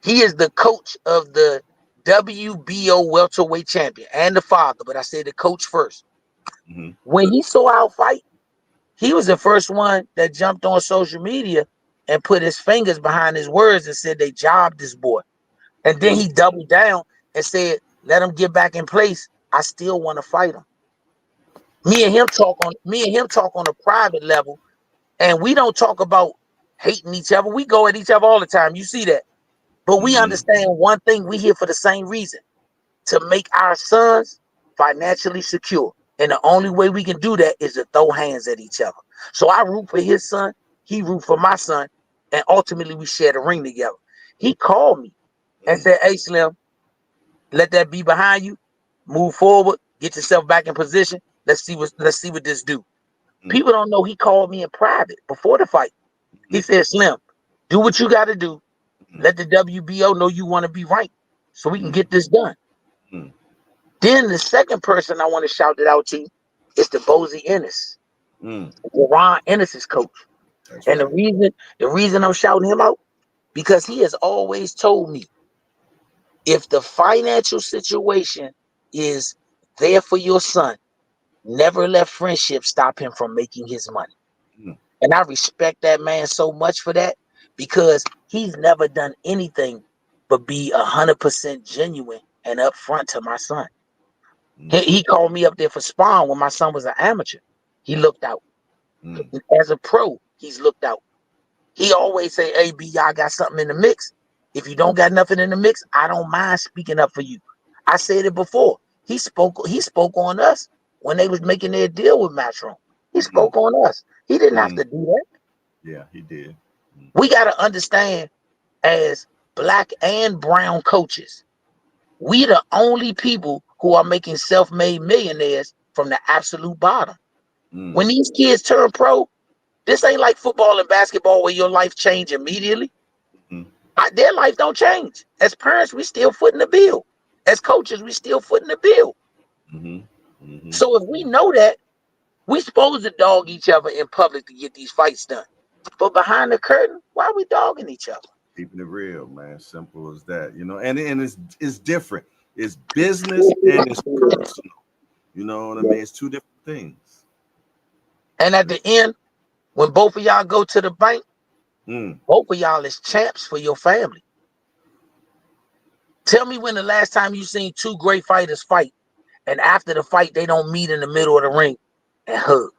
He is the coach of the WBO welterweight champion and the father, but I said the coach first. Hmm. When he saw our fight, he was the first one that jumped on social media and put his fingers behind his words and said they jobbed this boy. And then Hmm. he doubled down and said, let him get back in place. I still want to fight him. Me and him talk on a private level, and we don't talk about hating each other. We go at each other all the time. You see that. But we Hmm. understand one thing, we here for the same reason, to make our sons financially secure. And the only way we can do that is to throw hands at each other. So I root for his son, he root for my son, and ultimately we share the ring together. He called me and said, hey Slim, let that be behind you, move forward, get yourself back in position. Let's see what this do. Hmm. People don't know he called me in private before the fight. He said, Slim, do what you got to do. Hmm. Let the WBO know you want to be ranked so we can Hmm. get this done. Hmm. Then the second person I want to shout it out to is the Bozy Ennis, Hmm. Ron Ennis's coach. That's And the right. reason the reason I'm shouting him out, because he has always told me, if the financial situation is there for your son, never let friendship stop him from making his money. Hmm. And I respect that man so much for that, because he's never done anything but be 100% genuine and upfront to my son. Hmm. He called me up there for sparring when my son was an amateur. He looked out. Hmm. As a pro, he's looked out. He always say, hey, B, y'all got something in the mix. If you don't got nothing in the mix, I don't mind speaking up for you. I said it before. He spoke on us when they was making their deal with Matchroom. He spoke on us. He didn't have to do that. Yeah, he did. We got to understand, as black and brown coaches, we the only people who are making self-made millionaires from the absolute bottom. When these kids turn pro, this ain't like football and basketball where your life change immediately. Their life don't change. As parents, we still footing the bill. As coaches, we still footing the bill. So if we know that, we supposed to dog each other in public to get these fights done. But behind the curtain, why are we dogging each other? Keeping it real, man. Simple as that, you know. And it's different. It's business and it's personal. You know what I mean? It's two different things. And at the end, when both of y'all go to the bank, both of y'all is champs for your family. Tell me when the last time you seen two great fighters fight, and after the fight, they don't meet in the middle of the ring and hug.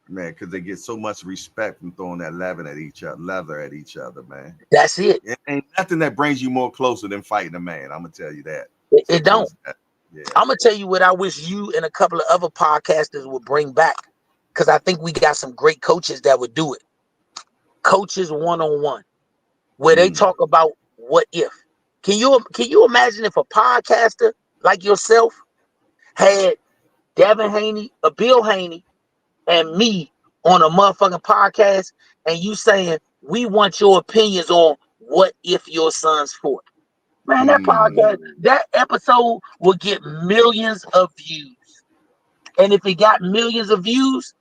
Man, because they get so much respect from throwing that leather at each other, man. That's it. It ain't nothing that brings you more closer than fighting a man. I'm gonna tell you that. It don't. Yeah. I'm gonna tell you what I wish you and a couple of other podcasters would bring back, because I think we got some great coaches that would do it. Coaches one-on-one, where they talk about what if. Can you imagine if a podcaster like yourself had Devin Haney, Bill Haney, and me on a motherfucking podcast, and you saying we want your opinions on what if your son's fought? Man, that podcast, that episode will get millions of views. And if it got millions of views,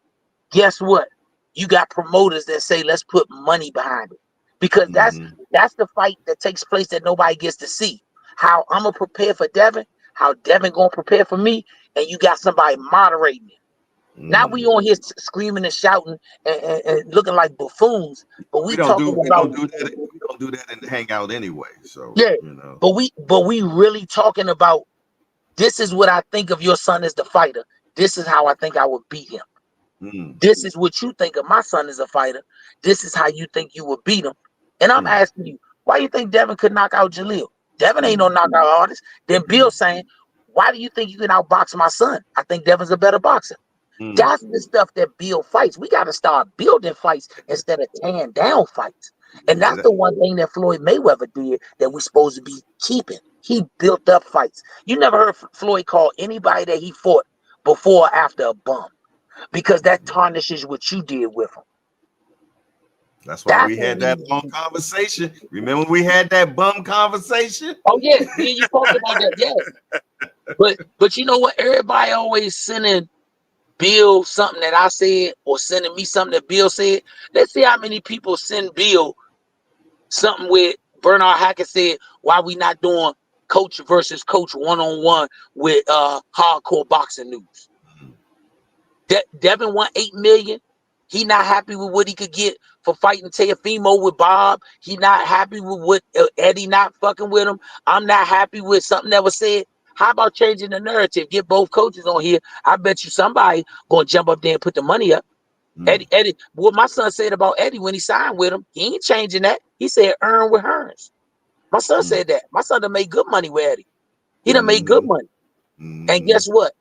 guess what? You got promoters that say, let's put money behind it. Because that's the fight that takes place that nobody gets to see. How I'm going to prepare for Devin, how Devin going to prepare for me, and you got somebody moderating it. Now we on here screaming and shouting and looking like buffoons, but we don't do that in the Hangout anyway. So yeah, you know. But we really talking about, this is what I think of your son as the fighter. This is how I think I would beat him. This is what you think of my son as a fighter. This is how you think you would beat him. And I'm asking you, why you think Devin could knock out Jaleel? Devin ain't no knockout artist. Then Bill saying, why do you think you can outbox my son? I think Devin's a better boxer. That's the stuff that Bill fights. We got to start building fights instead of tearing down fights. And that's the one thing that Floyd Mayweather did that we're supposed to be keeping. He built up fights. You never heard Floyd call anybody that he fought before or after a bum, because that tarnishes what you did with him. That's why we had that long conversation. Remember we had that bum conversation? Oh, yeah. Me and you talked about that, yeah. But you know what? Everybody always sending Bill something that I said, or sending me something that Bill said. Let's see how many people send Bill something where Bernard Hackett said, why we not doing coach versus coach one-on-one with hardcore boxing news. Devin won $8 million. He not happy with what he could get for fighting Teofimo with Bob. He not happy with what Eddie not fucking with him. I'm not happy with something that was said. How about changing the narrative? Get both coaches on here. I bet you somebody gonna jump up there and put the money up. Eddie, what my son said about Eddie when he signed with him, he ain't changing that. He said earn with Hearns. My son said that. My son done made good money with Eddie. He done made good money. And guess what?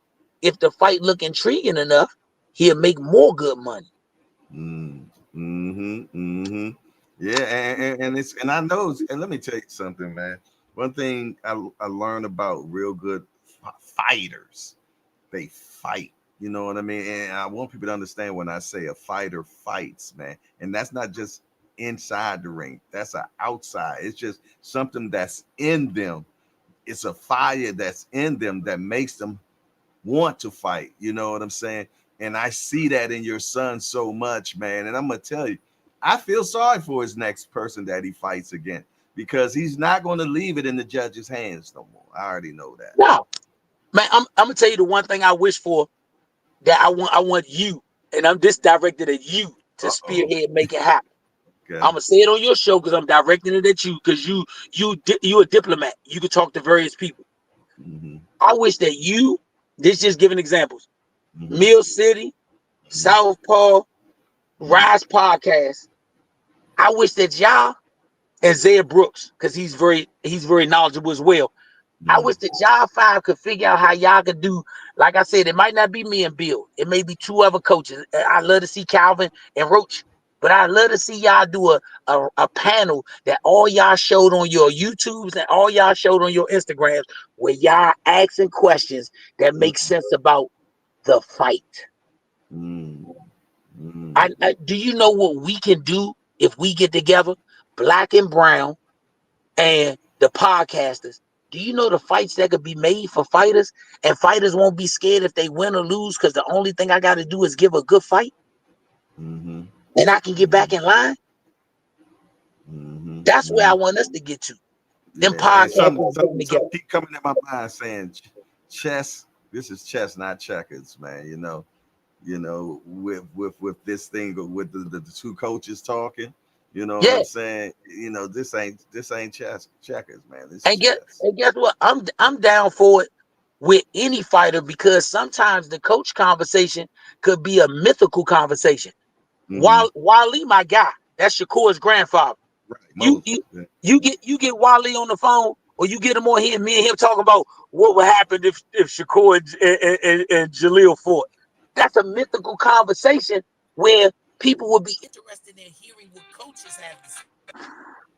If the fight look intriguing enough, he'll make more good money. Yeah, and I know, and let me tell you something, man. One thing I learned about real good fighters, they fight. You know what I mean? And I want people to understand when I say a fighter fights, man. And that's not just inside the ring. That's an outside. It's just something that's in them. It's a fire that's in them that makes them want to fight. You know what I'm saying? And I see that in your son so much, man. And I'm going to tell you, I feel sorry for his next person that he fights again, because he's not going to leave it in the judge's hands no more. I already know that. No, man, I'm going to tell you the one thing I wish for, that I want you, and I'm just directed at you to spearhead, make it happen. Okay. I'm gonna say it on your show because I'm directing it at you, because you a diplomat. You can talk to various people. I wish that you, this just giving examples, Mill City, Southpaw, Rise Podcast. I wish that y'all and Zaya Brooks, because he's very knowledgeable as well. I wish the Job 5 could figure out how y'all could do. Like I said, it might not be me and Bill. It may be two other coaches. I love to see Calvin and Roach, but I love to see y'all do a panel that all y'all showed on your YouTubes and all y'all showed on your Instagrams, where y'all asking questions that make sense about the fight. Do you know what we can do if we get together, black and brown, and the podcasters? Do you know the fights that could be made for fighters, and fighters won't be scared if they win or lose, because the only thing I got to do is give a good fight, and I can get back in line? That's where I want us to get to. Them Yeah, and some podcasters getting together. keep coming in my mind saying chess. This is chess, not checkers, man. With this thing with the two coaches talking. You know what Yeah, I'm saying? This ain't checkers, man. This is and chess. guess what? I'm down for it with any fighter, because sometimes the coach conversation could be a mythical conversation. Wally, my guy, that's Shakur's grandfather. Right, You Moses. you Yeah. you get Wally on the phone, or you get him on here, me and him talking about what would happen if Shakur and Jaleel fought. That's a mythical conversation where people would be interested in hearing what coaches have to say.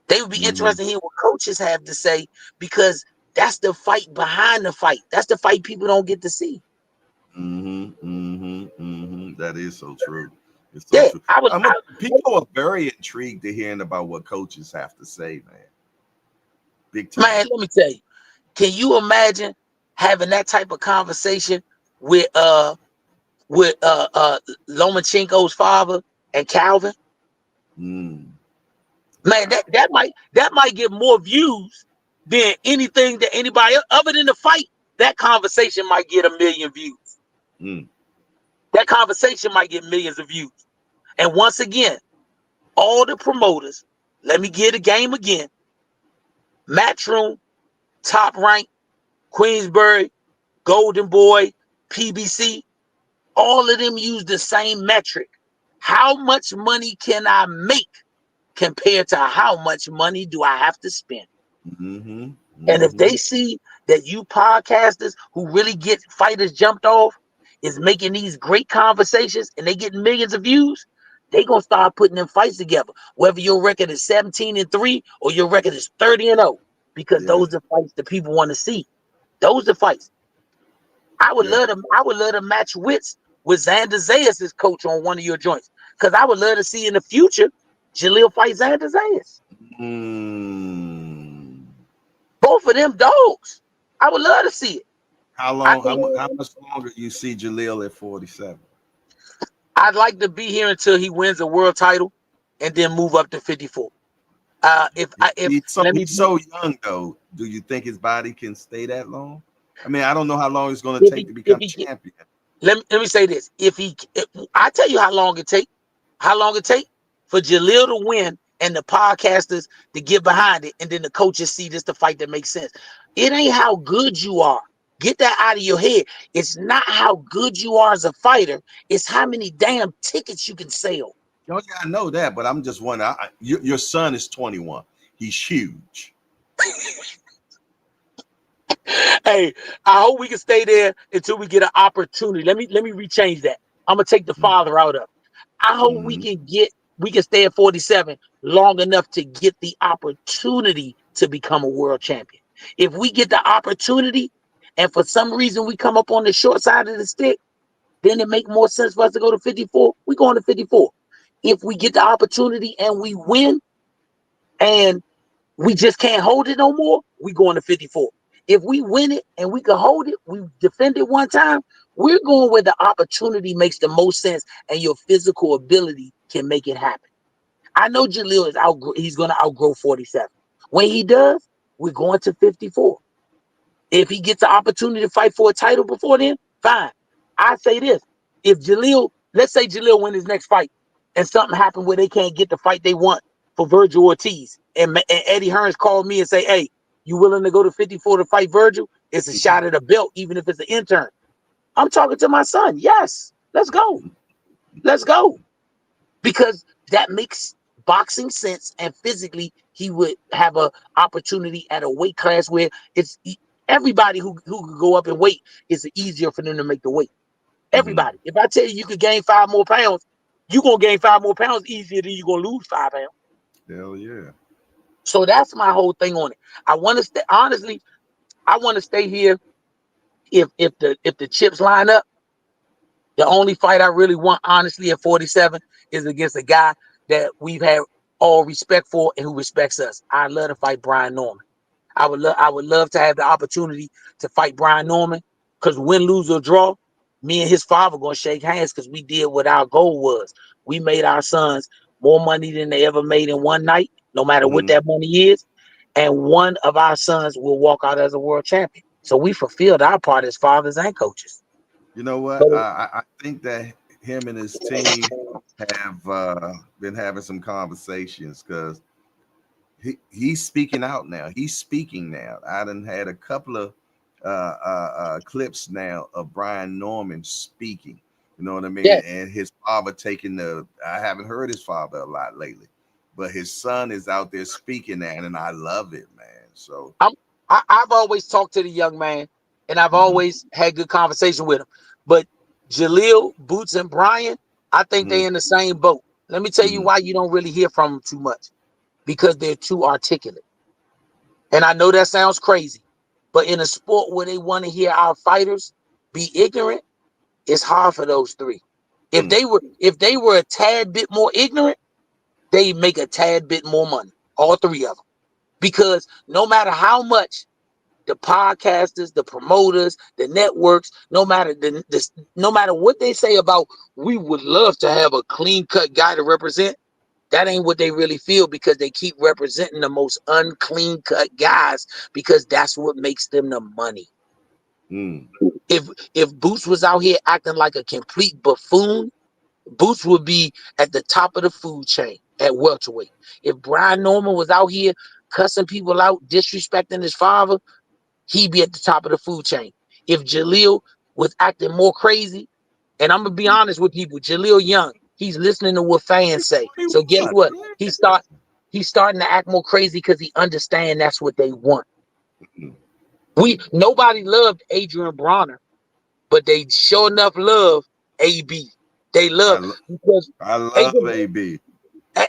They would be interested in hearing what coaches have to say, because that's the fight behind the fight. That's the fight people don't get to see. That is so true. It's so Yeah, true. People are very intrigued to hearing about what coaches have to say, man. Big time. man, let me tell you. Can you imagine having that type of conversation with Lomachenko's father and Calvin? Man, that might get more views than anything that anybody else, other than the fight. That conversation might get 1 million views. That conversation might get millions of views. And once again, all the promoters, let me get a game again. Matchroom, Top Rank, Queensbury, Golden Boy, PBC, all of them use the same metric. How much money can I make compared to how much money do I have to spend? And if they see that you podcasters who really get fighters jumped off is making these great conversations and they get millions of views, they gonna start putting them fights together. Whether your record is 17-3 or your record is 30-0, because those are fights that people want to see. Those are fights. I would love to match wits with Xander Zayas' coach on one of your joints, because I would love to see in the future Jaleel fight Xander Zayas. Both of them dogs. I would love to see it. How long? How much longer you see Jaleel at 47? I'd like to be here until he wins a world title, and then move up to 54. He's so young though. Do you think his body can stay that long? I mean, I don't know how long it's going to take to become champion. Let me say this: I tell you how long it take. How long it take for Jaleel to win and the podcasters to get behind it, and then the coaches see this the fight that makes sense. It ain't how good you are. Get that out of your head. It's not how good you are as a fighter. It's how many damn tickets you can sell. Yeah, I know that, but I'm just wondering. Your son is 21. He's huge. Hey, I hope we can stay there until we get an opportunity. Let me rechange that. I'm gonna take the father out of it. I hope we can stay at 47 long enough to get the opportunity to become a world champion. If we get the opportunity, and for some reason we come up on the short side of the stick, then it make more sense for us to go to 54. We going to 54. If we get the opportunity and we win, and we just can't hold it no more, we going to 54. If we win it and we can hold it, we defend it one time, we're going where the opportunity makes the most sense and your physical ability can make it happen. I know Jaleel he's going to outgrow 47. When he does, we're going to 54. If he gets the opportunity to fight for a title before then, fine. I say this: if let's say Jaleel win his next fight, and something happened where they can't get the fight they want for Virgil Ortiz, and Eddie Hearns called me and say, "Hey, you willing to go to 54 to fight Virgil? It's a shot at a belt, even if it's an intern." I'm talking to my son. Yes, let's go. Let's go. Because that makes boxing sense, and physically he would have an opportunity at a weight class where Everybody who could go up and weight is easier for them to make the weight. Mm-hmm. Everybody. If I tell you you could gain 5 more pounds, you gonna gain 5 more pounds easier than you gonna lose 5 pounds. Hell yeah. So that's my whole thing on it. I want to stay honestly. I want to stay here. If the chips line up, the only fight I really want, honestly, at 47 is against a guy that we've had all respect for and who respects us. I'd love to fight Brian Norman. I would love to have the opportunity to fight Brian Norman because win, lose, or draw, me and his father gonna shake hands because we did what our goal was. We made our sons more money than they ever made in one night, no matter what Mm-hmm. that money is. And one of our sons will walk out as a world champion. So we fulfilled our part as fathers and coaches. You know what? So I think that him and his team have been having some conversations because he's speaking out now. He's speaking now. I done had a couple of clips now of Brian Norman speaking. You know what I mean? yeah, And his father taking the. I haven't heard his father a lot lately, but his son is out there speaking that, and I love it, man. So, I'm I've always talked to the young man and I've mm-hmm, always had good conversation with him. But Jaleel, Boots, and Brian, I think mm-hmm, they in the same boat. Let me tell you mm-hmm, why you don't really hear from them too much. Because they're too articulate. And I know that sounds crazy, but in a sport where they want to hear our fighters be ignorant, it's hard for those three. If they were a tad bit more ignorant, they make a tad bit more money. All three of them. Because no matter how much the podcasters, the promoters, the networks, no matter what they say about we would love to have a clean cut guy to represent, that ain't what they really feel because they keep representing the most unclean cut guys because that's what makes them the money. mm. If Boots was out here acting like a complete buffoon, Boots would be at the top of the food chain at welterweight. If Brian Norman was out here cussing people out, disrespecting his father, he'd be at the top of the food chain. If Jaleel was acting more crazy, and I'm gonna be honest with people, Jaleel Young, he's listening to what fans He's say. So guess 21, what? man. He's starting to act more crazy because he understands that's what they want. Mm. Nobody loved Adrian Bronner, but they sure enough love AB. They I love lo- because I love Adrian, AB.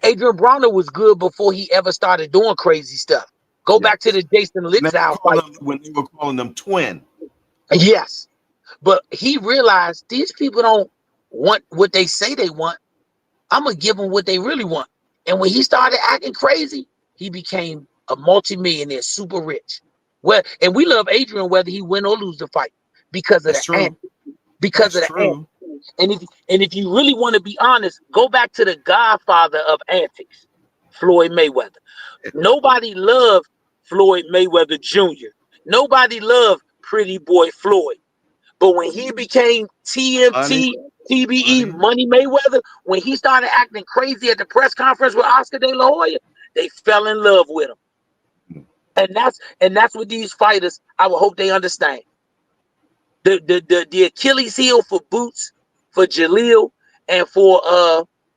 Adrian Bronner was good before he ever started doing crazy stuff. Go back to Yes. the Jason Litzau fight. When they were calling them twin. Yes. But he realized these people don't want what they say they want. I'm gonna give them what they really want. And when he started acting crazy, he became a multimillionaire, super rich. Well, and we love Adrian whether he win or lose the fight because of That's the ant, true. because That's of the ant. true. And if you really want to be honest, go back to the godfather of antics, Floyd Mayweather. Nobody loved Floyd Mayweather Jr. Nobody loved Pretty Boy Floyd. But when he became Money, TMT, TBE, money. Money Mayweather, when he started acting crazy at the press conference with Oscar De La Hoya, they fell in love with him. Mm. And that's what these fighters, I would hope they understand. The Achilles heel for Boots, for Jaleel, and for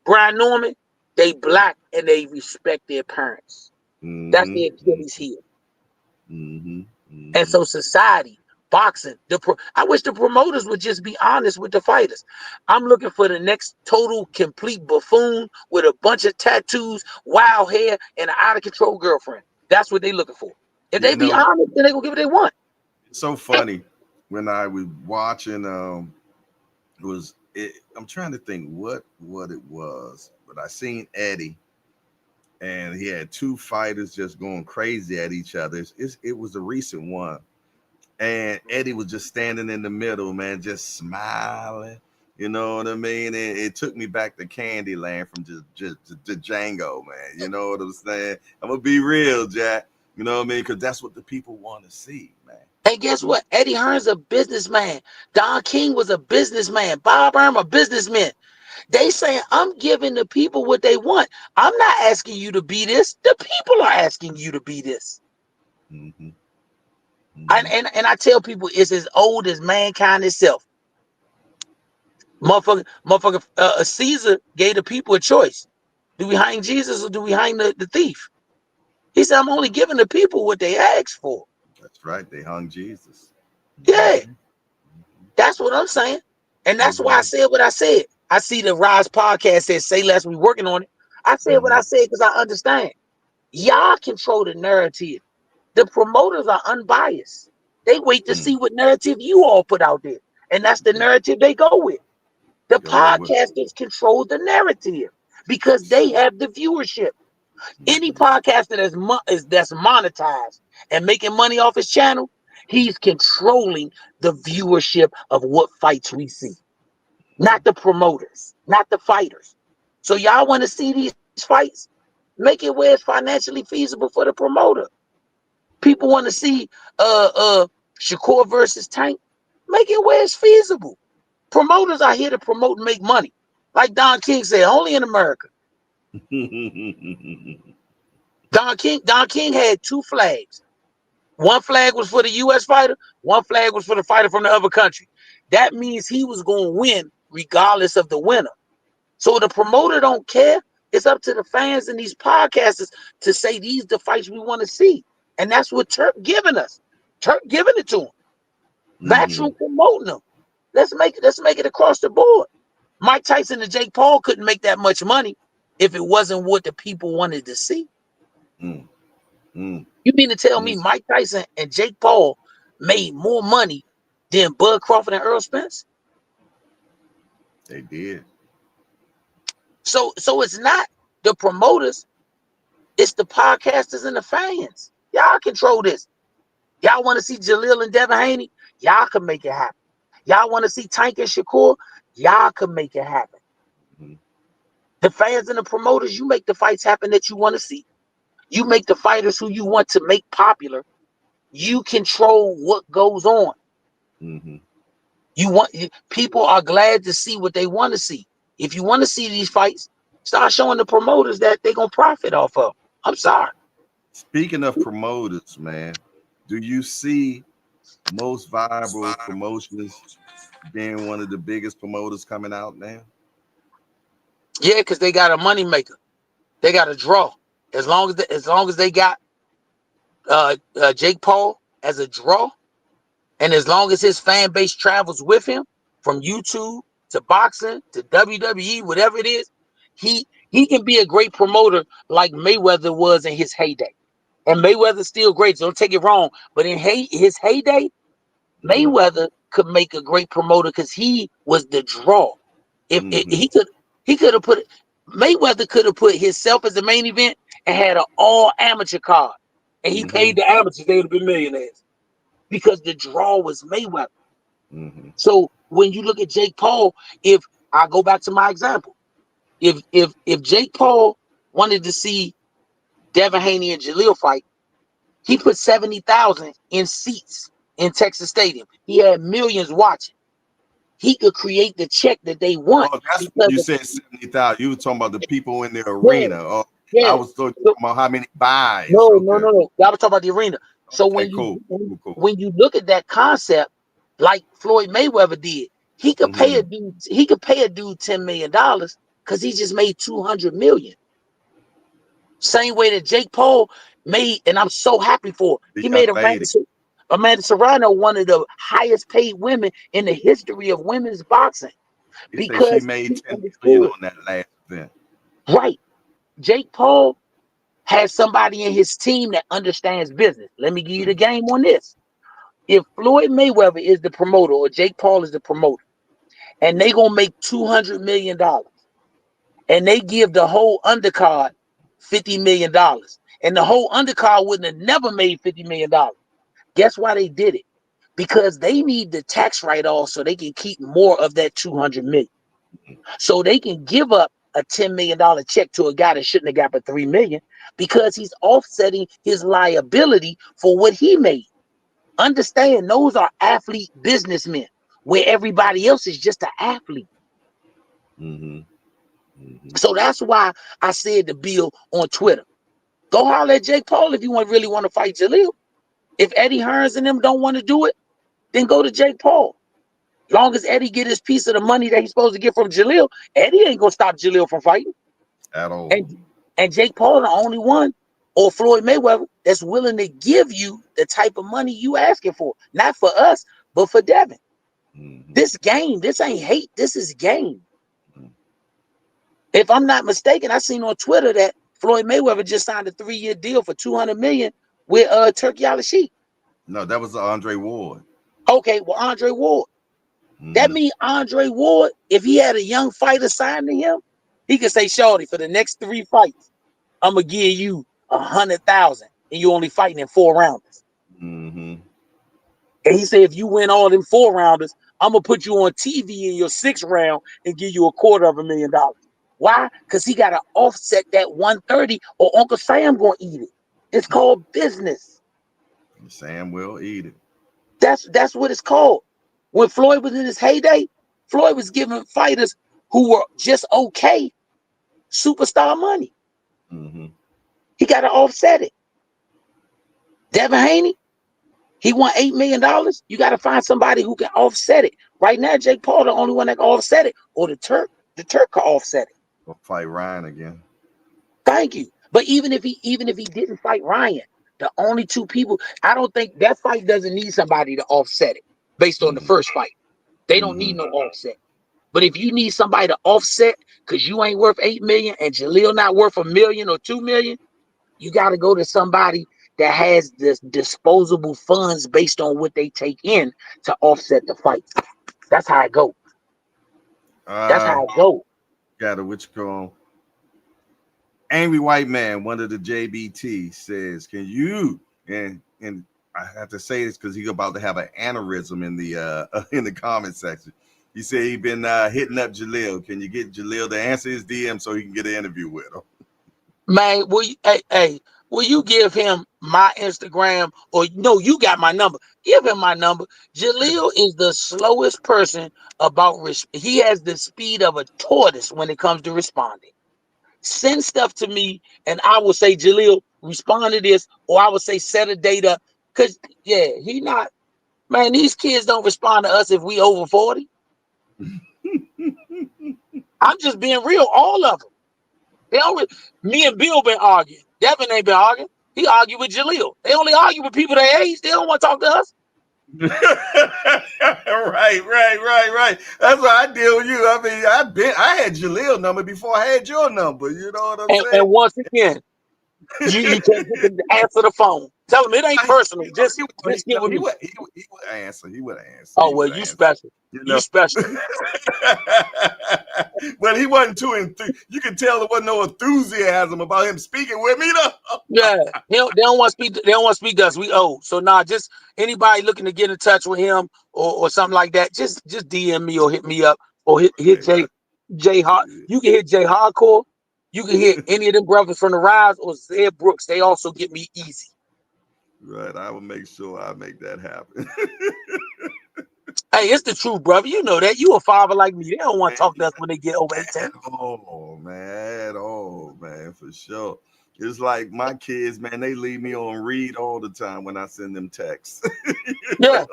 Brian Norman, they black and they respect their parents. That's Mm-hmm. the Achilles heel. Mm-hmm. And Mm-hmm. so society, boxing, I wish the promoters would just be honest with the fighters. I'm looking for the next total complete buffoon with a bunch of tattoos, wild hair, and an out of control girlfriend. That's what they looking for. If they You be know, honest, then they gonna get what they want. it's so funny when I was watching it was it, I'm trying to think what it was, but I seen Eddie and he had two fighters just going crazy at each other. It was a recent one. And Eddie was just standing in the middle, man, just smiling. You know what I mean? It took me back to Candyland from just to Django, man. You know what I'm saying? I'm gonna be real, Jack. You know what I mean? Because that's what the people want to see, man. And guess what? Eddie Hearn's a businessman. Don King was a businessman. Bob Arum a businessman. They saying I'm giving the people what they want. I'm not asking you to be this. The people are asking you to be this. Mm-hmm. And Mm-hmm. and, and I tell people it's as old as mankind itself. Motherfucker, Caesar gave the people a choice. Do we hang Jesus or do we hang the thief? He said, I'm only giving the people what they asked for. That's right. They hung Jesus. Yeah, Mhm. that's what I'm saying. And that's why I Mhm. said what I said. I see the Rise podcast says say less, we working on it. I said what I Mhm. said because I understand. Y'all control the narrative. The promoters are unbiased. They wait to see Mm. what narrative you all put out there. And that's the They narrative they go with. The go with. podcasters control the narrative because they have the viewership. Any Mhm. podcaster that's monetized and making money off his channel, he's controlling the viewership of what fights we see, not the promoters, not the fighters. So y'all want to see these fights? Make it where it's financially feasible for the promoter. People want to see Shakur versus Tank. Make it where it's feasible. Promoters are here to promote and make money. Like Don King said, only in America. Don King had two flags. One flag was for the US fighter, one flag was for the fighter from the other country. That means he was going to win regardless of the winner. So the promoter don't care. It's up to the fans and these podcasters to say these the fights we want to see. And that's what Turk giving us. Turk giving it to him. Matchroom Mhm. promoting them. Let's make it across the board. Mike Tyson and Jake Paul couldn't make that much money if it wasn't what the people wanted to see. Mm. Mm. You mean to tell me Mm. Mike Tyson and Jake Paul made more money than Bud Crawford and Earl Spence? They did. So it's not the promoters, it's the podcasters and the fans. Y'all control this. Y'all want to see Jalil and Devin Haney? Y'all can make it happen. Y'all want to see Tank and Shakur? Y'all can make it happen. Mhm. The fans and the promoters, you make the fights happen that you want to see. You make the fighters who you want to make popular. You control what goes on. Mhm. People are glad to see what they want to see. If you want to see these fights, start showing the promoters that they're gonna profit off of. I'm sorry. Speaking of promoters, man, do you see most viable promotions being one of the biggest promoters coming out now? Yeah, because they got a money maker. They got a draw. As long as they got Jake Paul as a draw, and as long as his fan base travels with him from YouTube to boxing to WWE, whatever it is, he can be a great promoter like Mayweather was in his heyday. And Mayweather's still great, so don't take it wrong. But in his heyday, Mhm. Mayweather could make a great promoter because he was the draw. If Mhm. he could have put Mayweather could have put himself as the main event and had an all amateur card, and he paid Mhm. the amateurs; they would have been millionaires because the draw was Mayweather. Mhm. So when you look at Jake Paul, if I go back to my example, if Jake Paul wanted to see Devin Haney and Jalil fight, he put 70,000 in seats in Texas Stadium. He had millions watching. He could create the check that they want Oh, that's when because you of, said 70,000. You were talking about the people in the yeah, arena. Oh, I yeah. was talking So, about how many buys. no, no, Okay. no, no. I was talking about the arena. So Okay, when you cool. Cool, cool. when you look at that concept, like Floyd Mayweather did, Mhm. he could pay a dude $10 million because he just made 200 million. Same way that Jake Paul made, and I'm so happy for. The He young made lady. Amanda Serrano one of the highest paid women in the history of women's boxing He said she because made he 10 million understood. on that last event. Right. Jake Paul has somebody in his team that understands business. Let me give you the Mhm. game on this. If Floyd Mayweather is the promoter or Jake Paul is the promoter, and they gonna make $200 million, and they give the whole undercard $50 million, and the whole undercard wouldn't have never made $50 million. Guess why they did it? Because they need the tax write-off so they can keep more of that 200 million. So they can give up a $10 million check to a guy that shouldn't have got but 3 million because he's offsetting his liability for what he made. Understand, those are athlete businessmen where everybody else is just an athlete. Mhm. Mhm. So that's why I said to Bill on Twitter, go holler at Jake Paul if you really want to fight Jalil. If Eddie Hearns and them don't want to do it, then go to Jake Paul. Long as Eddie get his piece of the money that he's supposed to get from Jalil, Eddie ain't gonna stop Jalil from fighting. At all. And Jake Paul the only one or Floyd Mayweather that's willing to give you the type of money you asking for. Not for us, but for Devin. Mm-hmm. This game, this ain't hate, this is game. Mm-hmm. If I'm not mistaken, I seen on Twitter that Floyd Mayweather just signed a 3-year deal for $200 million with Turkey Al-Sheikh. No, that was Andre Ward. Okay, well, Andre Ward. That Mm-hmm. means Andre Ward, if he had a young fighter signed to him, he could say, Shorty, for the next 3 fights, I'm gonna give you 100,000, and you only fighting in 4 rounds. Mm-hmm. And he said, if you win all them 4 rounders, I'm gonna put you on TV in your 6th round and give you $250,000. Why? Because he gotta offset that 130, or Uncle Sam gonna eat it. It's called business. Sam will eat it. That's what it's called. When Floyd was in his heyday, Floyd was giving fighters who were just okay superstar money. Mm-hmm. He got to offset it. Devin Haney, he won $8 million. You got to find somebody who can offset it. Right now, Jake Paul, the only one that can offset it, or the Turk can offset it. We'll fight Ryan again. Thank you. But even if he didn't fight Ryan, the only 2 people, I don't think that fight doesn't need somebody to offset it based on the Mm-hmm. first fight. They don't Mm-hmm. need no offset. But if you need somebody to offset because you ain't worth $8 million and Jaleel not worth $1 million or $2 million, you got to go to somebody that has this disposable funds based on what they take in to offset the fight. That's how it go. That's how it go. Got it. Which call? Angry White Man, one of the JBT says, "Can you?" And I have to say this because he's about to have an aneurysm in the comment section. He said he been hitting up Jaleel. Can you get Jaleel to answer his DM so he can get an interview with him? Man, will you give him my Instagram, or no, you got my number. Give him my number. Jaleel is the slowest person about he has the speed of a tortoise when it comes to responding. Send stuff to me and I will say, Jaleel, respond to this, or I will say set a date up. Cause yeah, he not, man, these kids don't respond to us if we over 40. I'm just being real, all of them. They don't. Me and Bill been arguing. Devin ain't been arguing. He argued with Jaleel. They only argue with people their age. They don't want to talk to us. Right. That's why I deal with you. I mean, I had Jaleel number before I had your number. You know what I'm saying? And once again, you can't get them to answer the phone. Tell them it ain't personal. Just get with He me. would answer. He would answer. Oh He well, would you answer. special. You You know. special. But he wasn't too you can tell there wasn't no enthusiasm about him speaking with me though. Yeah, they don't want to speak. They don't want to speak to us. We old. So nah, just anybody looking to get in touch with him or something like that, just DM me or hit me up or hit Jay Hard. You can hit Jay Hardcore. You can hit any of them brothers from the Rise or Zed Brooks. They also get me easy. Right, I will make sure I make that happen. Hey, it's the truth, brother. You know that. You a father like me. They don't want Man, to talk to us when they get over 18. at all, man, for sure. It's like my kids, man, they leave me on read all the time when I send them texts. Yeah.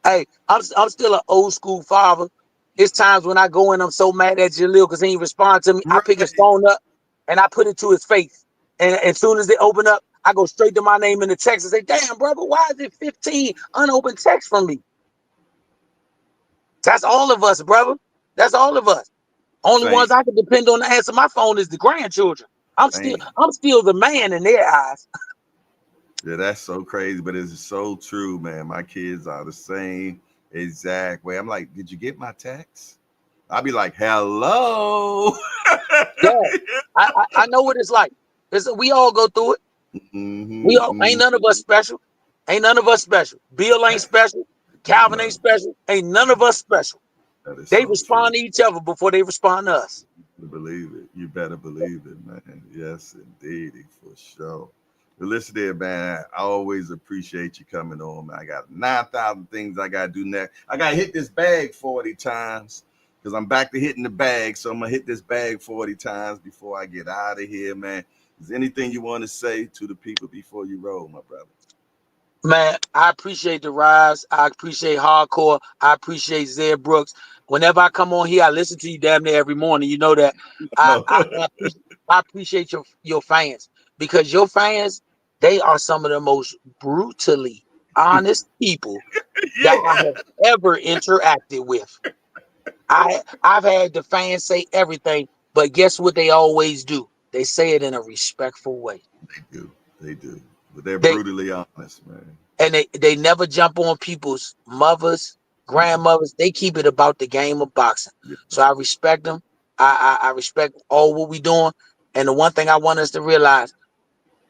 Hey, I'm still an old school father. It's times when I go in, I'm so mad at Jaleel because he ain't respond to me. I pick his Right. phone up and I put it to his face. And as soon as they open up, I go straight to my name in the text and say, damn, brother, why is it 15 unopened texts from me? That's all of us, brother. That's all of us. Only Same, ones I can depend on to answer my phone is the grandchildren. I'm same. still the man in their eyes. Yeah, that's so crazy, but it's so true, man. My kids are the same exact way. I'm like, did you get my text? I'll be like, hello. Yeah, I know what it's like. We all go through it. We all ain't none of us special. Ain't none of us special. Bill ain't special. Calvin ain't No, special. Ain't none of us special. that is They so true. respond to each other before they respond to us. Believe it. You better believe it, man. Yes, indeed, for sure. But listen there, man. I always appreciate you coming on, man. I got 9,000 things I got to do next. I got to hit this bag 40 times because I'm back to hitting the bag. So I'm going to hit this bag 40 times before I get out of here, man. Is there anything you want to say to the people before you roll, my brother? Man, I appreciate the Rise. I appreciate Hardcore. I appreciate Zed Brooks. Whenever I come on here, I listen to you damn near every morning. You know that. I, No. I, I, appreciate, I appreciate your fans, because your fans, they are some of the most brutally honest people that I Yeah. have ever interacted with. I've had the fans say everything, but guess what they always do? They say it in a respectful way. They do. They do. But they're They brutally honest, man. and they never jump on people's mothers, grandmothers. They keep it about the game of boxing. Yeah. So I respect them. I respect all what we doing. And the one thing I want us to realize,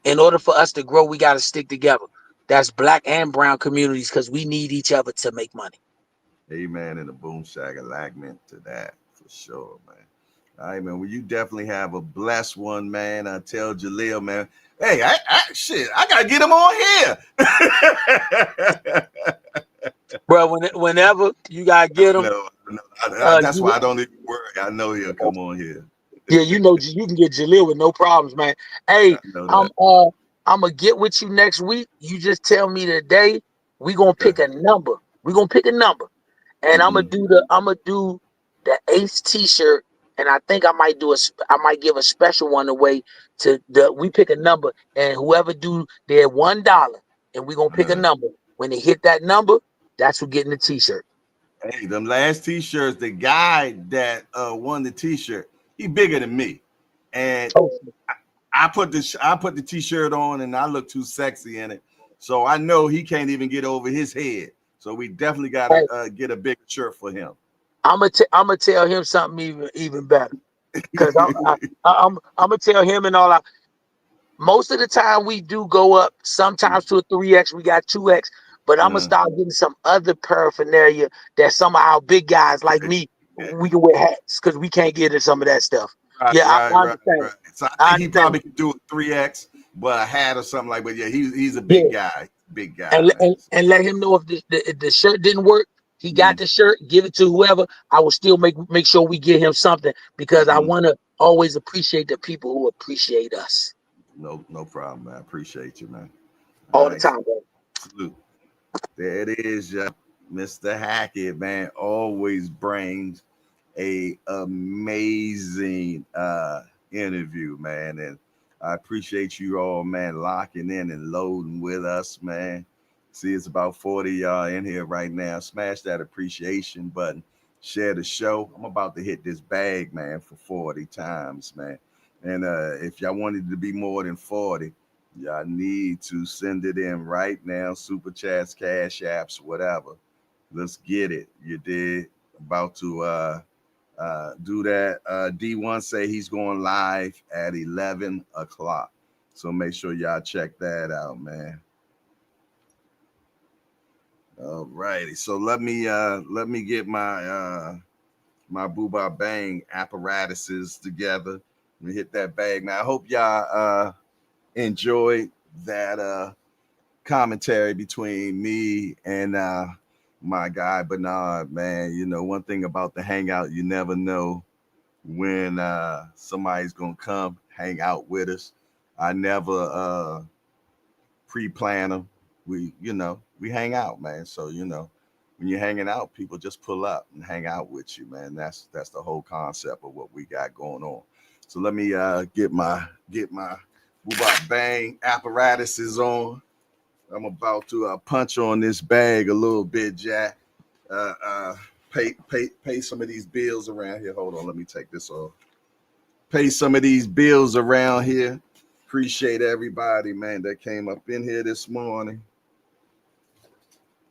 in order for us to grow, we got to stick together. That's black and brown communities, because we need each other to make money. Amen. And a boom shagalagment to that for sure, man. All right, man. Well, you definitely have a blessed one, man. I tell Jaleel, man. Hey, shit, I gotta get him on here. Bro, whenever you gotta get them, No, that's why you I don't even worry. I know he'll come on here. yeah, you know you can get Jaleel with no problems, man. Hey, I know I'm that. I'm gonna get with you next week. You just tell me the day. We gonna Okay. pick a number. We gonna pick a number, and Mm-hmm. I'm gonna do the Ace T-shirt, and I think I might I might give a special one away to the. We pick a number, and whoever do their $1, and we gonna pick a number. When they hit that number, that's who getting the T-shirt. Hey, them last t-shirts, the guy that won the t-shirt, he bigger than me. And Oh, I put the t-shirt on and I look too sexy in it. So I know he can't even get over his head. So we definitely got to hey, get a big shirt for him. I'm gonna tell him something even better. Cause I'm gonna tell him and all. Most of the time we do go up, sometimes to a 3X. We got 2X, but I'm gonna Uh, start getting some other paraphernalia that some of our big guys like me, we can wear hats because we can't get into some of that stuff. right, Yeah, right, I right, understand. right. So I I think he understand. probably could do a 3X, but a hat or something like. But yeah, he's a Yeah, big guy, man. and let him know if the shirt didn't work. He got Mm-hmm, the shirt. Give it to whoever. I will still make sure we get him something, because I mm-hmm. want to always appreciate the people who appreciate us No problem, man. I appreciate you, man. All all the right, time, bro. salute. There it is, Mr. Hackett, man. Always brings a amazing interview, man. And I appreciate you all, man, locking in and loading with us, man. See, it's about 40 y'all in here right now. Smash that appreciation button. Share the show. I'm about to hit this bag, man, for 40 times, man. And if y'all wanted to be more than 40, y'all need to send it in right now. Super chats, cash apps, whatever. Let's get it. You did. About to do that. D1 say he's going live at 11 o'clock. So make sure y'all check that out, man. All righty. So let me get my booba bang apparatuses together. Let me hit that bag. Now I hope y'all enjoyed that commentary between me and my guy Bernard, man. You know, one thing about the hangout, you never know when somebody's gonna come hang out with us. I never pre-plan them. We hang out, man. So when you're hanging out, people just pull up and hang out with you, man. That's the whole concept of what we got going on. So let me get my Boobop Bang apparatuses on. I'm about to punch on this bag a little bit, Jack. Uh, uh, pay some of these bills around here. Hold on, let me take this off. Pay some of these bills around here. Appreciate everybody, man, that came up in here this morning.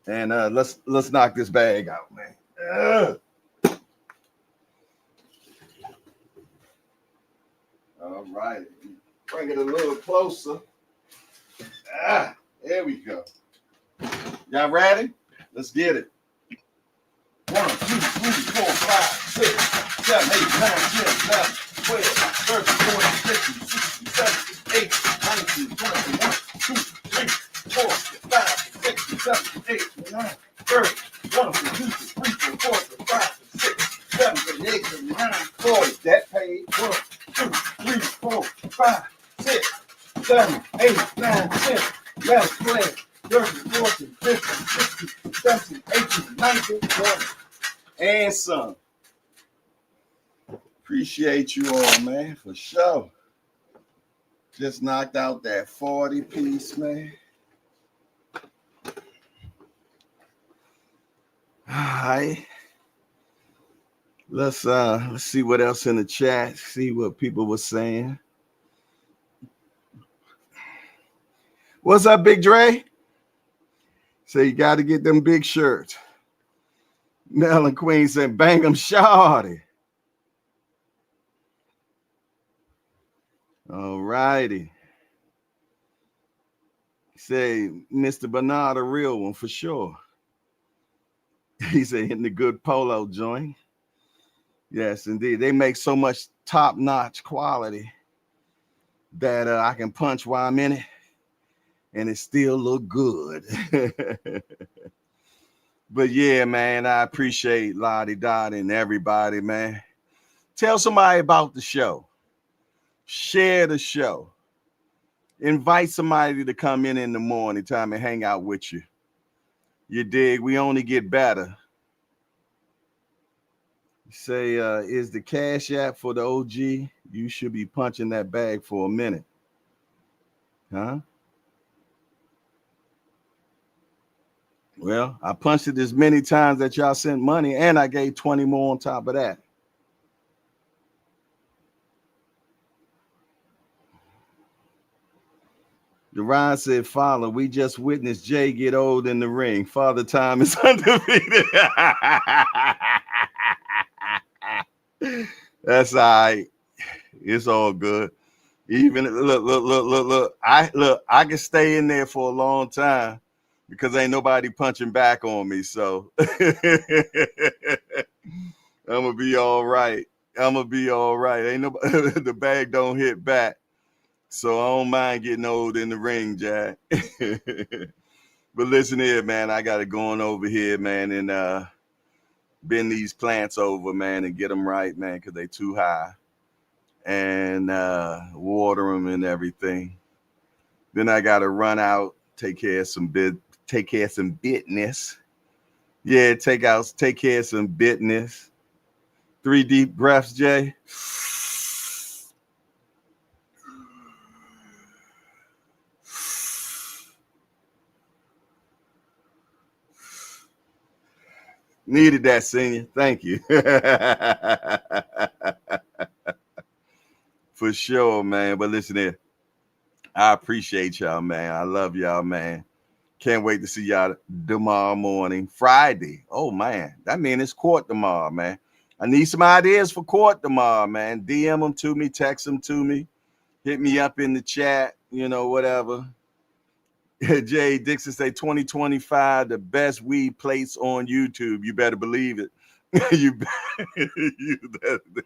And let's knock this bag out, man. All right, bring it a little closer. There we go. Y'all ready? Let's get it. 1, 2, 3, 4, 5, 6, 7, 8, 9, 10, 11, 12, 13, 14, 15, 16, 17, 18, 19, 20, 1, 2, 3, 4, 5, 6, 7, 8, 9, 30, 1, 2, 3, 4, 5, 6, 7, 8, 9, 40. That paid. 1, 2, 3, 4, 5, 6, 7, 8, 9, 10, 11, 12, 13, 14, 15, 16, 17, 18, 19, 20. And some. Appreciate you all, man, for sure. Just knocked out that 40 piece, man. All right. Let's see what else in the chat, see what people were saying. What's up, Big Dre? Say you got to get them big shirts. Mel and Queen said, bang them shawty. All righty. Say, Mr. Bernard, a real one for sure. He said, hitting the good polo joint. Yes, indeed. They make so much top-notch quality that I can punch while I'm in it, and it still look good. But yeah, man, I appreciate Lottie Dot and everybody, man. Tell somebody about the show. Share the show. Invite somebody to come in the morning time and hang out with you. You dig? We only get better. Say, is the Cash App for the OG? You should be punching that bag for a minute. Huh? Well, I punched it as many times that y'all sent money, and I gave 20 more on top of that. Deron said, Father, we just witnessed Jay get old in the ring. Father Time is undefeated. That's all right. It's all good. Even look. I can stay in there for a long time because ain't nobody punching back on me. So I'm gonna be all right. Ain't nobody the bag don't hit back. So I don't mind getting old in the ring, Jack. But listen here, man. I got it going over here, man, and bend these plants over, man, and get them right, man, because they too high. And water them and everything. Then I got to run out, take care of some business. Yeah, take care of some business. 3 deep breaths, Jay. Needed that, senior. Thank you. For sure, man. But listen here. I appreciate y'all, man. I love y'all, man. Can't wait to see y'all tomorrow morning. Friday. Oh, man. That means it's court tomorrow, man. I need some ideas for court tomorrow, man. DM them to me. Text them to me. Hit me up in the chat. You know, whatever. Jay Dixon say 2025, the best weed plates on YouTube. You better believe it.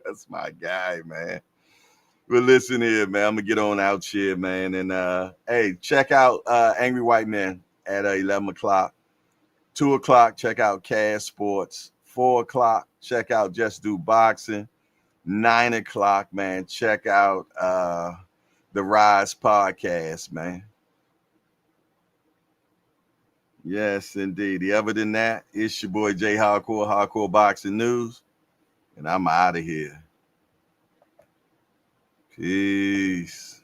That's my guy, man. But listen here, man. I'm gonna get on out here, man. And hey, check out Angry White Men at 11 o'clock. 2 o'clock, check out Cash Sports. 4 o'clock, check out Just Do Boxing. 9 o'clock, man. Check out the Rise Podcast, man. Yes, indeed. Other than that, it's your boy Jay Hardcore Boxing News, and I'm out of here. Peace.